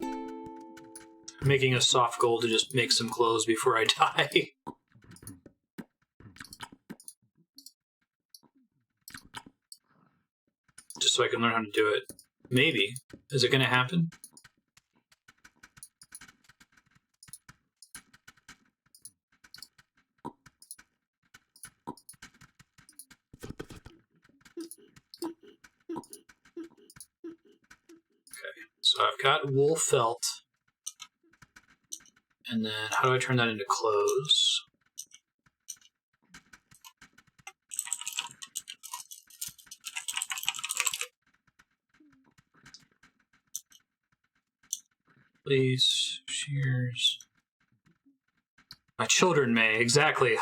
I'm making a soft goal to just make some clothes before I die. Just so I can learn how to do it. Maybe. Is it going to happen? Okay, so I've got wool felt. And then, how do I turn that into clothes? Please, shears. My children may, exactly.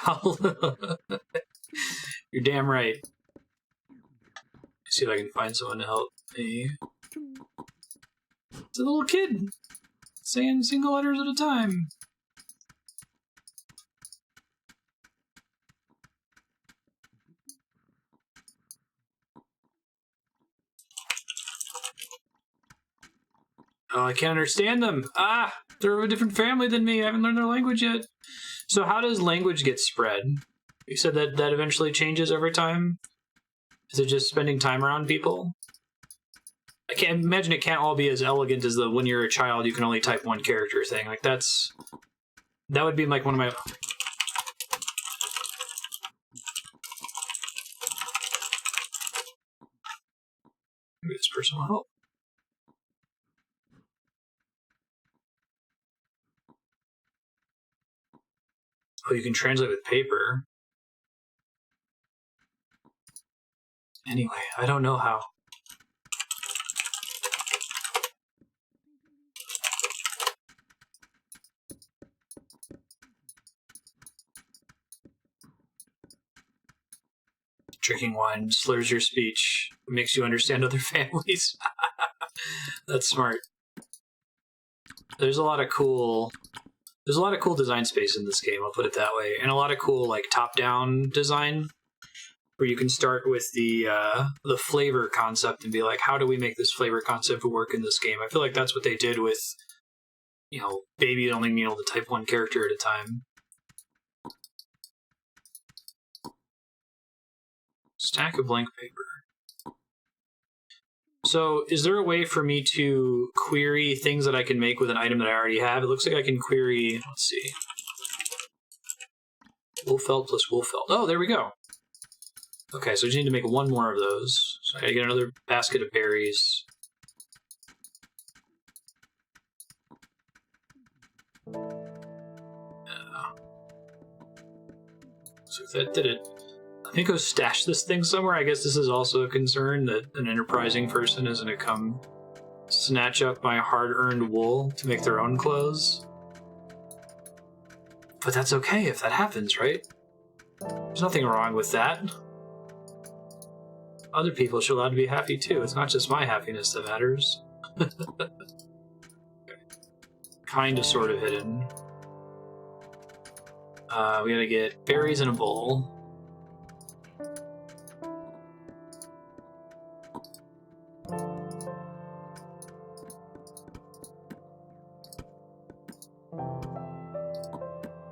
You're damn right. Let's see if I can find someone to help me. It's a little kid saying single letters at a time. Oh, I can't understand them. Ah, they're of a different family than me. I haven't learned their language yet. So how does language get spread? You said that eventually changes over time? Is it just spending time around people? I can't imagine it can't all be as elegant as the when you're a child you can only type one character thing. Like that would be like one of my... Maybe this person will help. Oh, you can translate with paper. Anyway, I don't know how. Drinking wine slurs your speech, makes you understand other families. That's smart. There's a lot of cool design space in this game, I'll put it that way. And a lot of cool like top-down design where you can start with the flavor concept and be like, how do we make this flavor concept work in this game? I feel like that's what they did with, Baby only being able to type one character at a time. Stack of blank paper. So, is there a way for me to query things that I can make with an item that I already have? It looks like I can query, let's see. Wool felt plus wool felt. Oh, there we go. Okay, so I just need to make one more of those. So I gotta get another basket of berries. So if that did it, I think I'll stash this thing somewhere. I guess this is also a concern that an enterprising person is going to come snatch up my hard-earned wool to make their own clothes. But that's okay if that happens, right? There's nothing wrong with that. Other people should allowed to be happy too. It's not just my happiness that matters. Okay. Kind of sort of hidden. We gotta get berries in a bowl.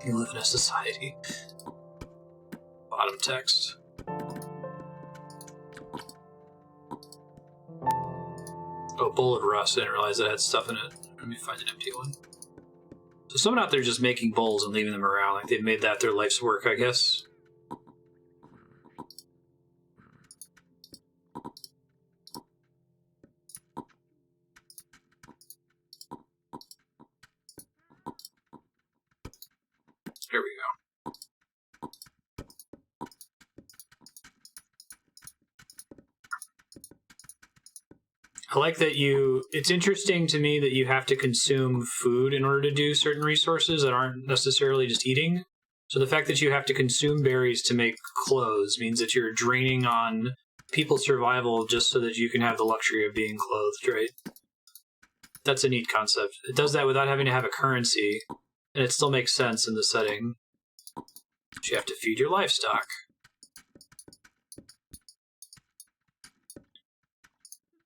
You live in a society. Bottom text. Oh, bowl of rust. I didn't realize it had stuff in it. Let me find an empty one. So someone out there just making bowls and leaving them around, like they've made that their life's work, I guess. There we go. I like that it's interesting to me that you have to consume food in order to do certain resources that aren't necessarily just eating. So the fact that you have to consume berries to make clothes means that you're draining on people's survival just so that you can have the luxury of being clothed, right? That's a neat concept. It does that without having to have a currency, and it still makes sense in the setting. But you have to feed your livestock.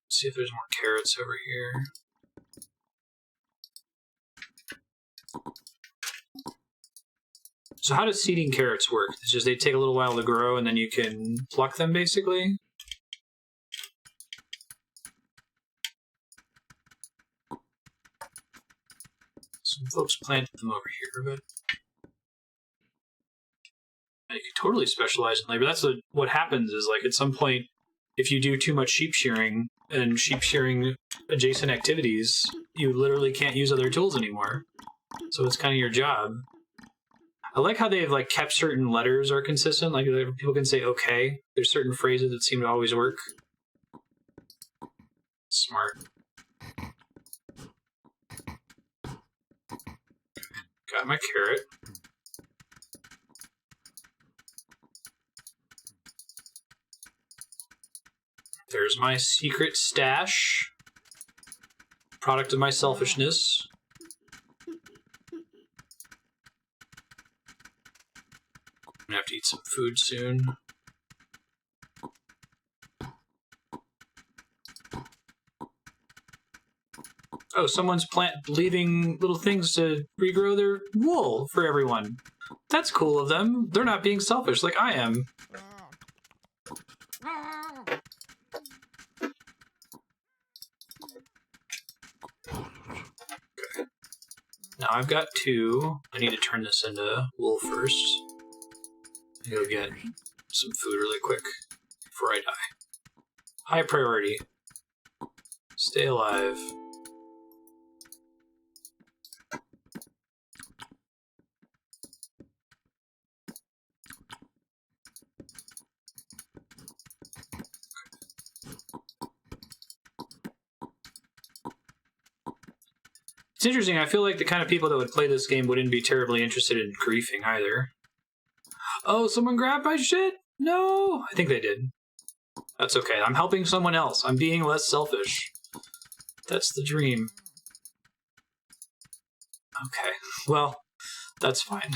See if there's more carrots over here. So how does seeding carrots work? It's just they take a little while to grow and then you can pluck them, basically? Some folks planted them over here, but you can totally specialize in labor. That's what happens is, like, at some point, if you do too much sheep shearing and sheep shearing adjacent activities, you literally can't use other tools anymore. So it's kind of your job. I like how they've like kept certain letters are consistent. Like people can say okay. There's certain phrases that seem to always work. Smart. Got my carrot. There's my secret stash. Product of my selfishness. I'm gonna have to eat some food soon. Oh, someone's leaving little things to regrow their wool for everyone. That's cool of them. They're not being selfish like I am. Okay. Now I've got 2. I need to turn this into wool first. Go get some food really quick before I die. High priority. Stay alive. It's interesting, I feel like the kind of people that would play this game wouldn't be terribly interested in griefing either. Oh, someone grabbed my shit? No! I think they did. That's okay, I'm helping someone else. I'm being less selfish. That's the dream. Okay, well, that's fine.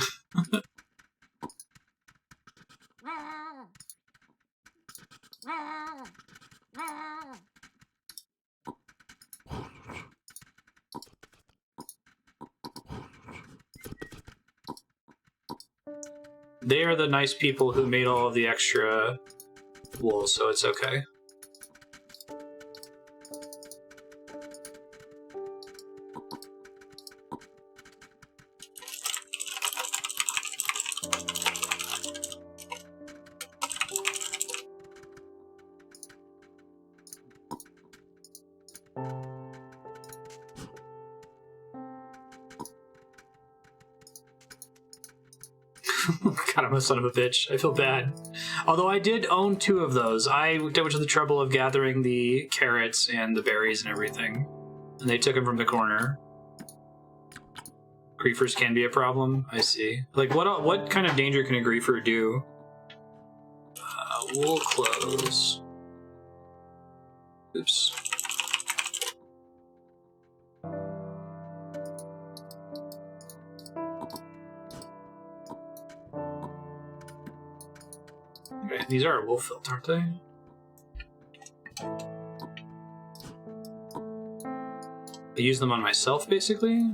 They are the nice people who made all of the extra wool, so it's okay. God, I'm a son of a bitch. I feel bad. Although I did own 2 of those. I went to the trouble of gathering the carrots and the berries and everything. And they took them from the corner. Griefers can be a problem? I see. Like, what kind of danger can a griefer do? Wool clothes. Oops. Okay, these are wool felt, aren't they? I use them on myself, basically.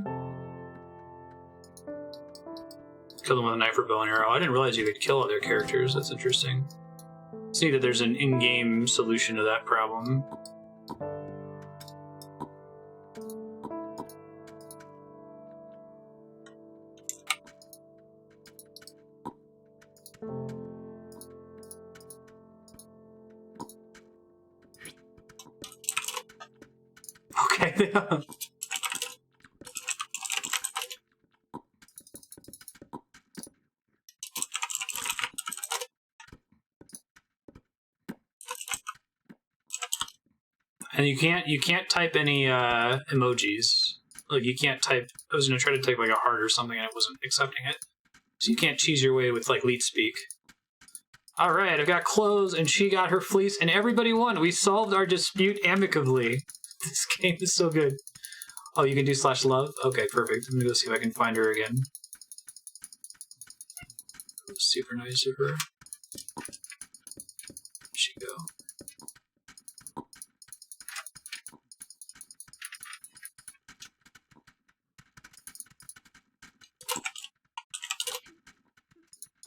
Kill them with a knife or bow and arrow. I didn't realize you could kill other characters. That's interesting. It's neat that there's an in-game solution to that problem. Okay. And you can't type any emojis. Like you can't type. I was gonna try to type like a heart or something, and it wasn't accepting it. So you can't cheese your way with like leet speak. All right, I've got clothes, and she got her fleece, and everybody won. We solved our dispute amicably. This game is so good. Oh, you can do /love? Okay, perfect. I'm gonna go see if I can find her again. Super nice of her. Where'd she go?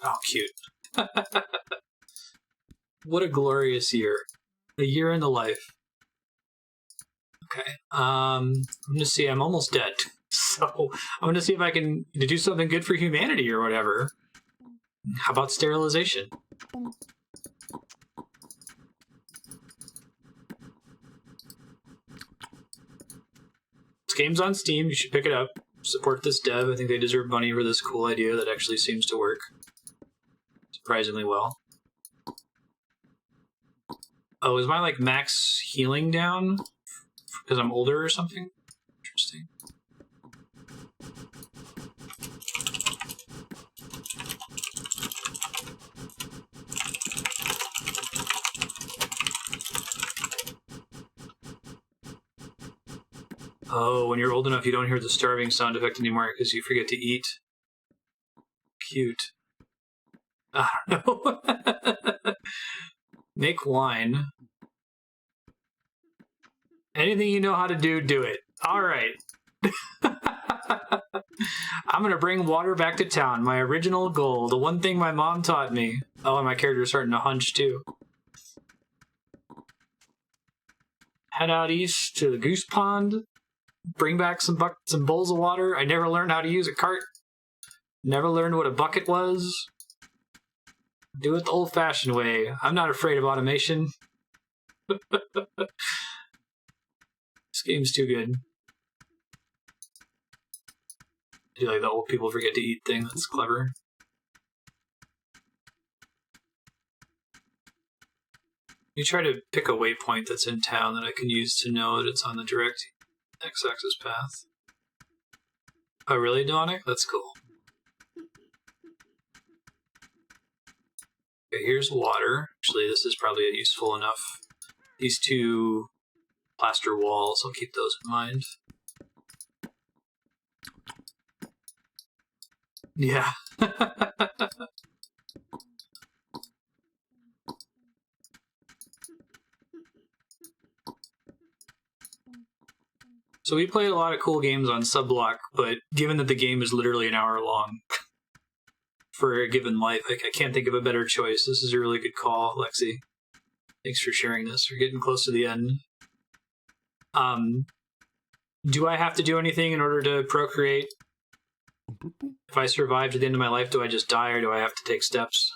Oh, cute. What a glorious year. A year in the life. Okay. I'm gonna see. I'm almost dead. So I'm gonna see if I can do something good for humanity or whatever. How about sterilization? This game's on Steam. You should pick it up. Support this dev. I think they deserve money for this cool idea that actually seems to work surprisingly well. Oh, is my like max healing down because I'm older or something? Interesting. Oh, when you're old enough, you don't hear the starving sound effect anymore because you forget to eat. Cute. I don't know. Make wine. Anything you know how to do, do it. All right. I'm going to bring water back to town. My original goal. The one thing my mom taught me. Oh, and my character's starting to hunch, too. Head out east to the goose pond. Bring back some buckets and bowls of water. I never learned how to use a cart. Never learned what a bucket was. Do it the old-fashioned way. I'm not afraid of automation. This game's too good. I do like the old people forget to eat thing. That's clever. You try to pick a waypoint that's in town that I can use to know that it's on the direct x-axis path. Oh, really, Donic? That's cool. Okay, here's water. Actually, this is probably useful enough. These 2 plaster walls, I'll keep those in mind. Yeah. So we played a lot of cool games on Subblock, but given that the game is literally an hour long for a given life, I can't think of a better choice. This is a really good call, Lexi. Thanks for sharing this. We're getting close to the end. Do I have to do anything in order to procreate? If I survive to the end of my life, do I just die, or do I have to take steps?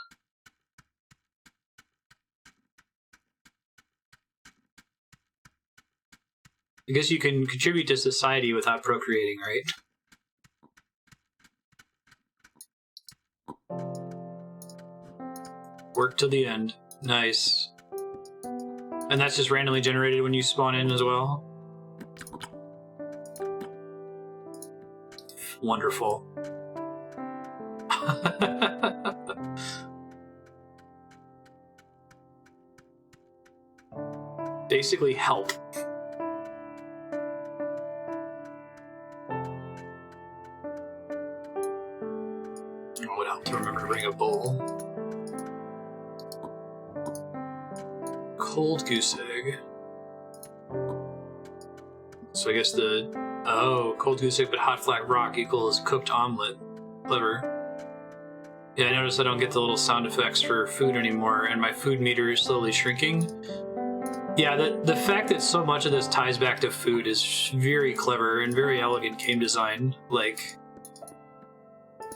I guess you can contribute to society without procreating, right? Work till the end. Nice. And that's just randomly generated when you spawn in as well? Wonderful. Basically, help. Oh, what else? Remember to bring a bowl. Cold goose egg. So I guess cold goose egg but hot flat rock equals cooked omelet. Clever. Yeah, I noticed I don't get the little sound effects for food anymore, and my food meter is slowly shrinking. Yeah, the fact that so much of this ties back to food is very clever and very elegant game design. Like,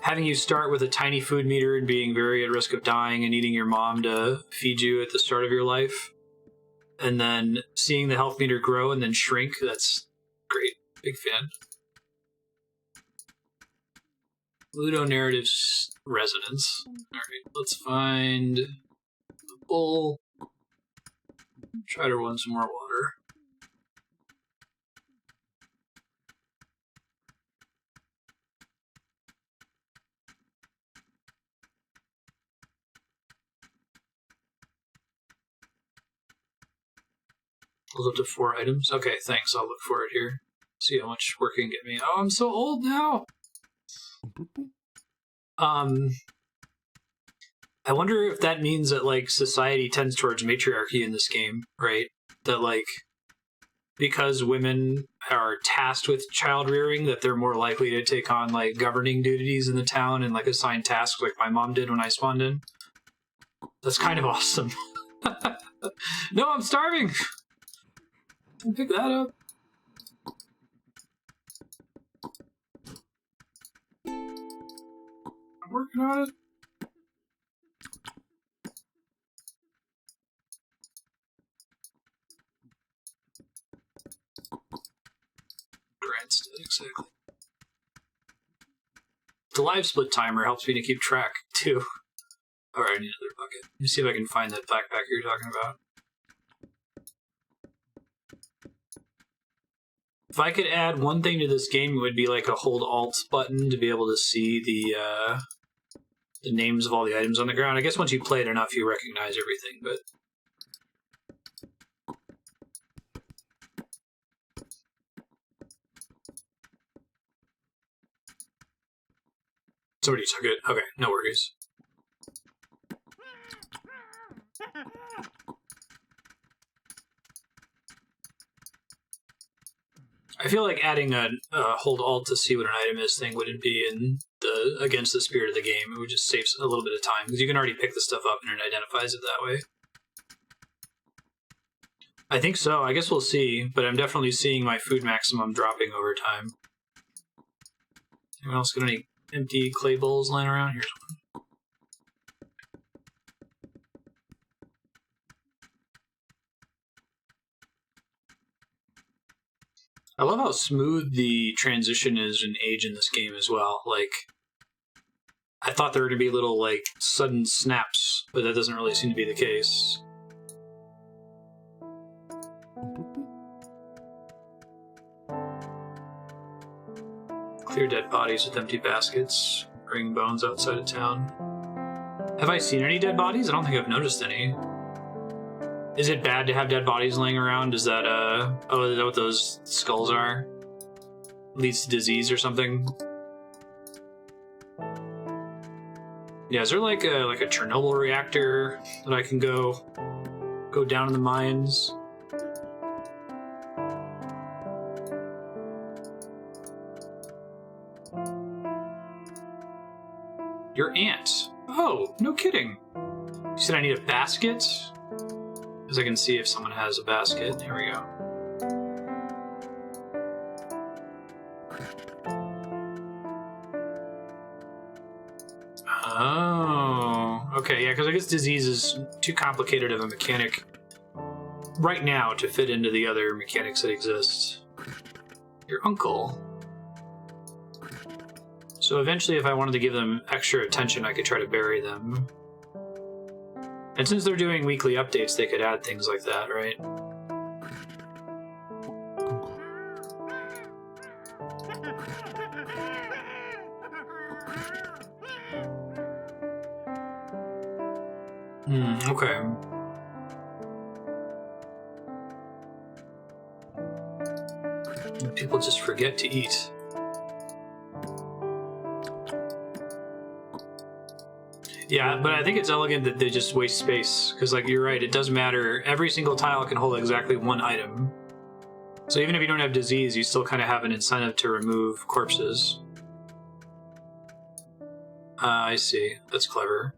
having you start with a tiny food meter and being very at risk of dying and needing your mom to feed you at the start of your life, and then seeing the health meter grow and then shrink, that's great. Big fan. Ludonarrative's resonance. Alright, let's find the bowl. Try to run some more water. Goes up to 4 items. Okay, thanks. I'll look for it here. See how much work can get me. Oh, I'm so old now! I wonder if that means that, like, society tends towards matriarchy in this game, right? That, like, because women are tasked with child rearing, that they're more likely to take on, like, governing duties in the town and, like, assign tasks like my mom did when I spawned in. That's kind of awesome. No, I'm starving! Pick that up. I'm working on it. Marstead, exactly. The live split timer helps me to keep track, too. Alright, I need another bucket. Let me see if I can find that backpack you're talking about. If I could add one thing to this game, it would be like a hold Alt button to be able to see the names of all the items on the ground. I guess once you play it enough, you recognize everything, but... Somebody took it. Okay, no worries. I feel like adding a hold Alt to see what an item is thing wouldn't be against the spirit of the game. It would just save a little bit of time, because you can already pick the stuff up and it identifies it that way. I think so. I guess we'll see, but I'm definitely seeing my food maximum dropping over time. Anyone else got any empty clay bowls lying around? Here's one. I love how smooth the transition is in age in this game as well. Like, I thought there were going to be little, like, sudden snaps, but that doesn't really seem to be the case. Clear dead bodies with empty baskets. Bring bones outside of town. Have I seen any dead bodies? I don't think I've noticed any. Is it bad to have dead bodies laying around? Is that, oh, is that what those skulls are? Leads to disease or something? Yeah, is there like a Chernobyl reactor that I can go down in the mines? Your aunt. Oh, no kidding. You said I need a basket? Because I can see if someone has a basket. Here we go. Oh, okay, yeah, because I guess disease is too complicated of a mechanic right now to fit into the other mechanics that exist. Your uncle. So eventually, if I wanted to give them extra attention, I could try to bury them. And since they're doing weekly updates, they could add things like that, right? Okay. People just forget to eat. Yeah, but I think it's elegant that they just waste space, because, like, you're right, it does matter. Every single tile can hold exactly one item. So even if you don't have disease, you still kind of have an incentive to remove corpses. I see. That's clever.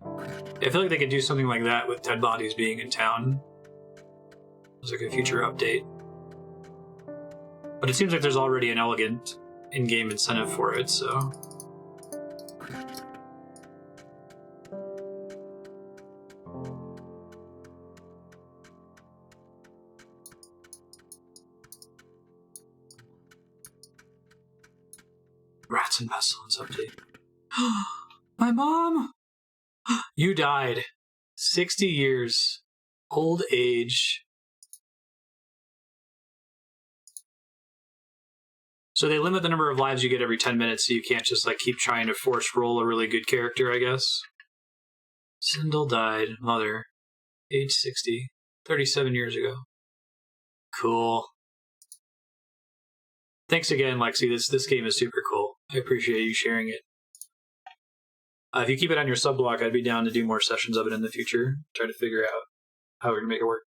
I feel like they could do something like that with dead bodies being in town. It's like a future update. But it seems like there's already an elegant in-game incentive for it, so... Rats and pestilence update. My mom! You died. 60 years. Old age. So they limit the number of lives you get every 10 minutes, so you can't just, like, keep trying to force roll a really good character, I guess. Sindel died. Mother. Age 60. 37 years ago. Cool. Thanks again, Lexi. This game is super cool. I appreciate you sharing it. If you keep it on your sub block, I'd be down to do more sessions of it in the future. Try to figure out how we can make it work.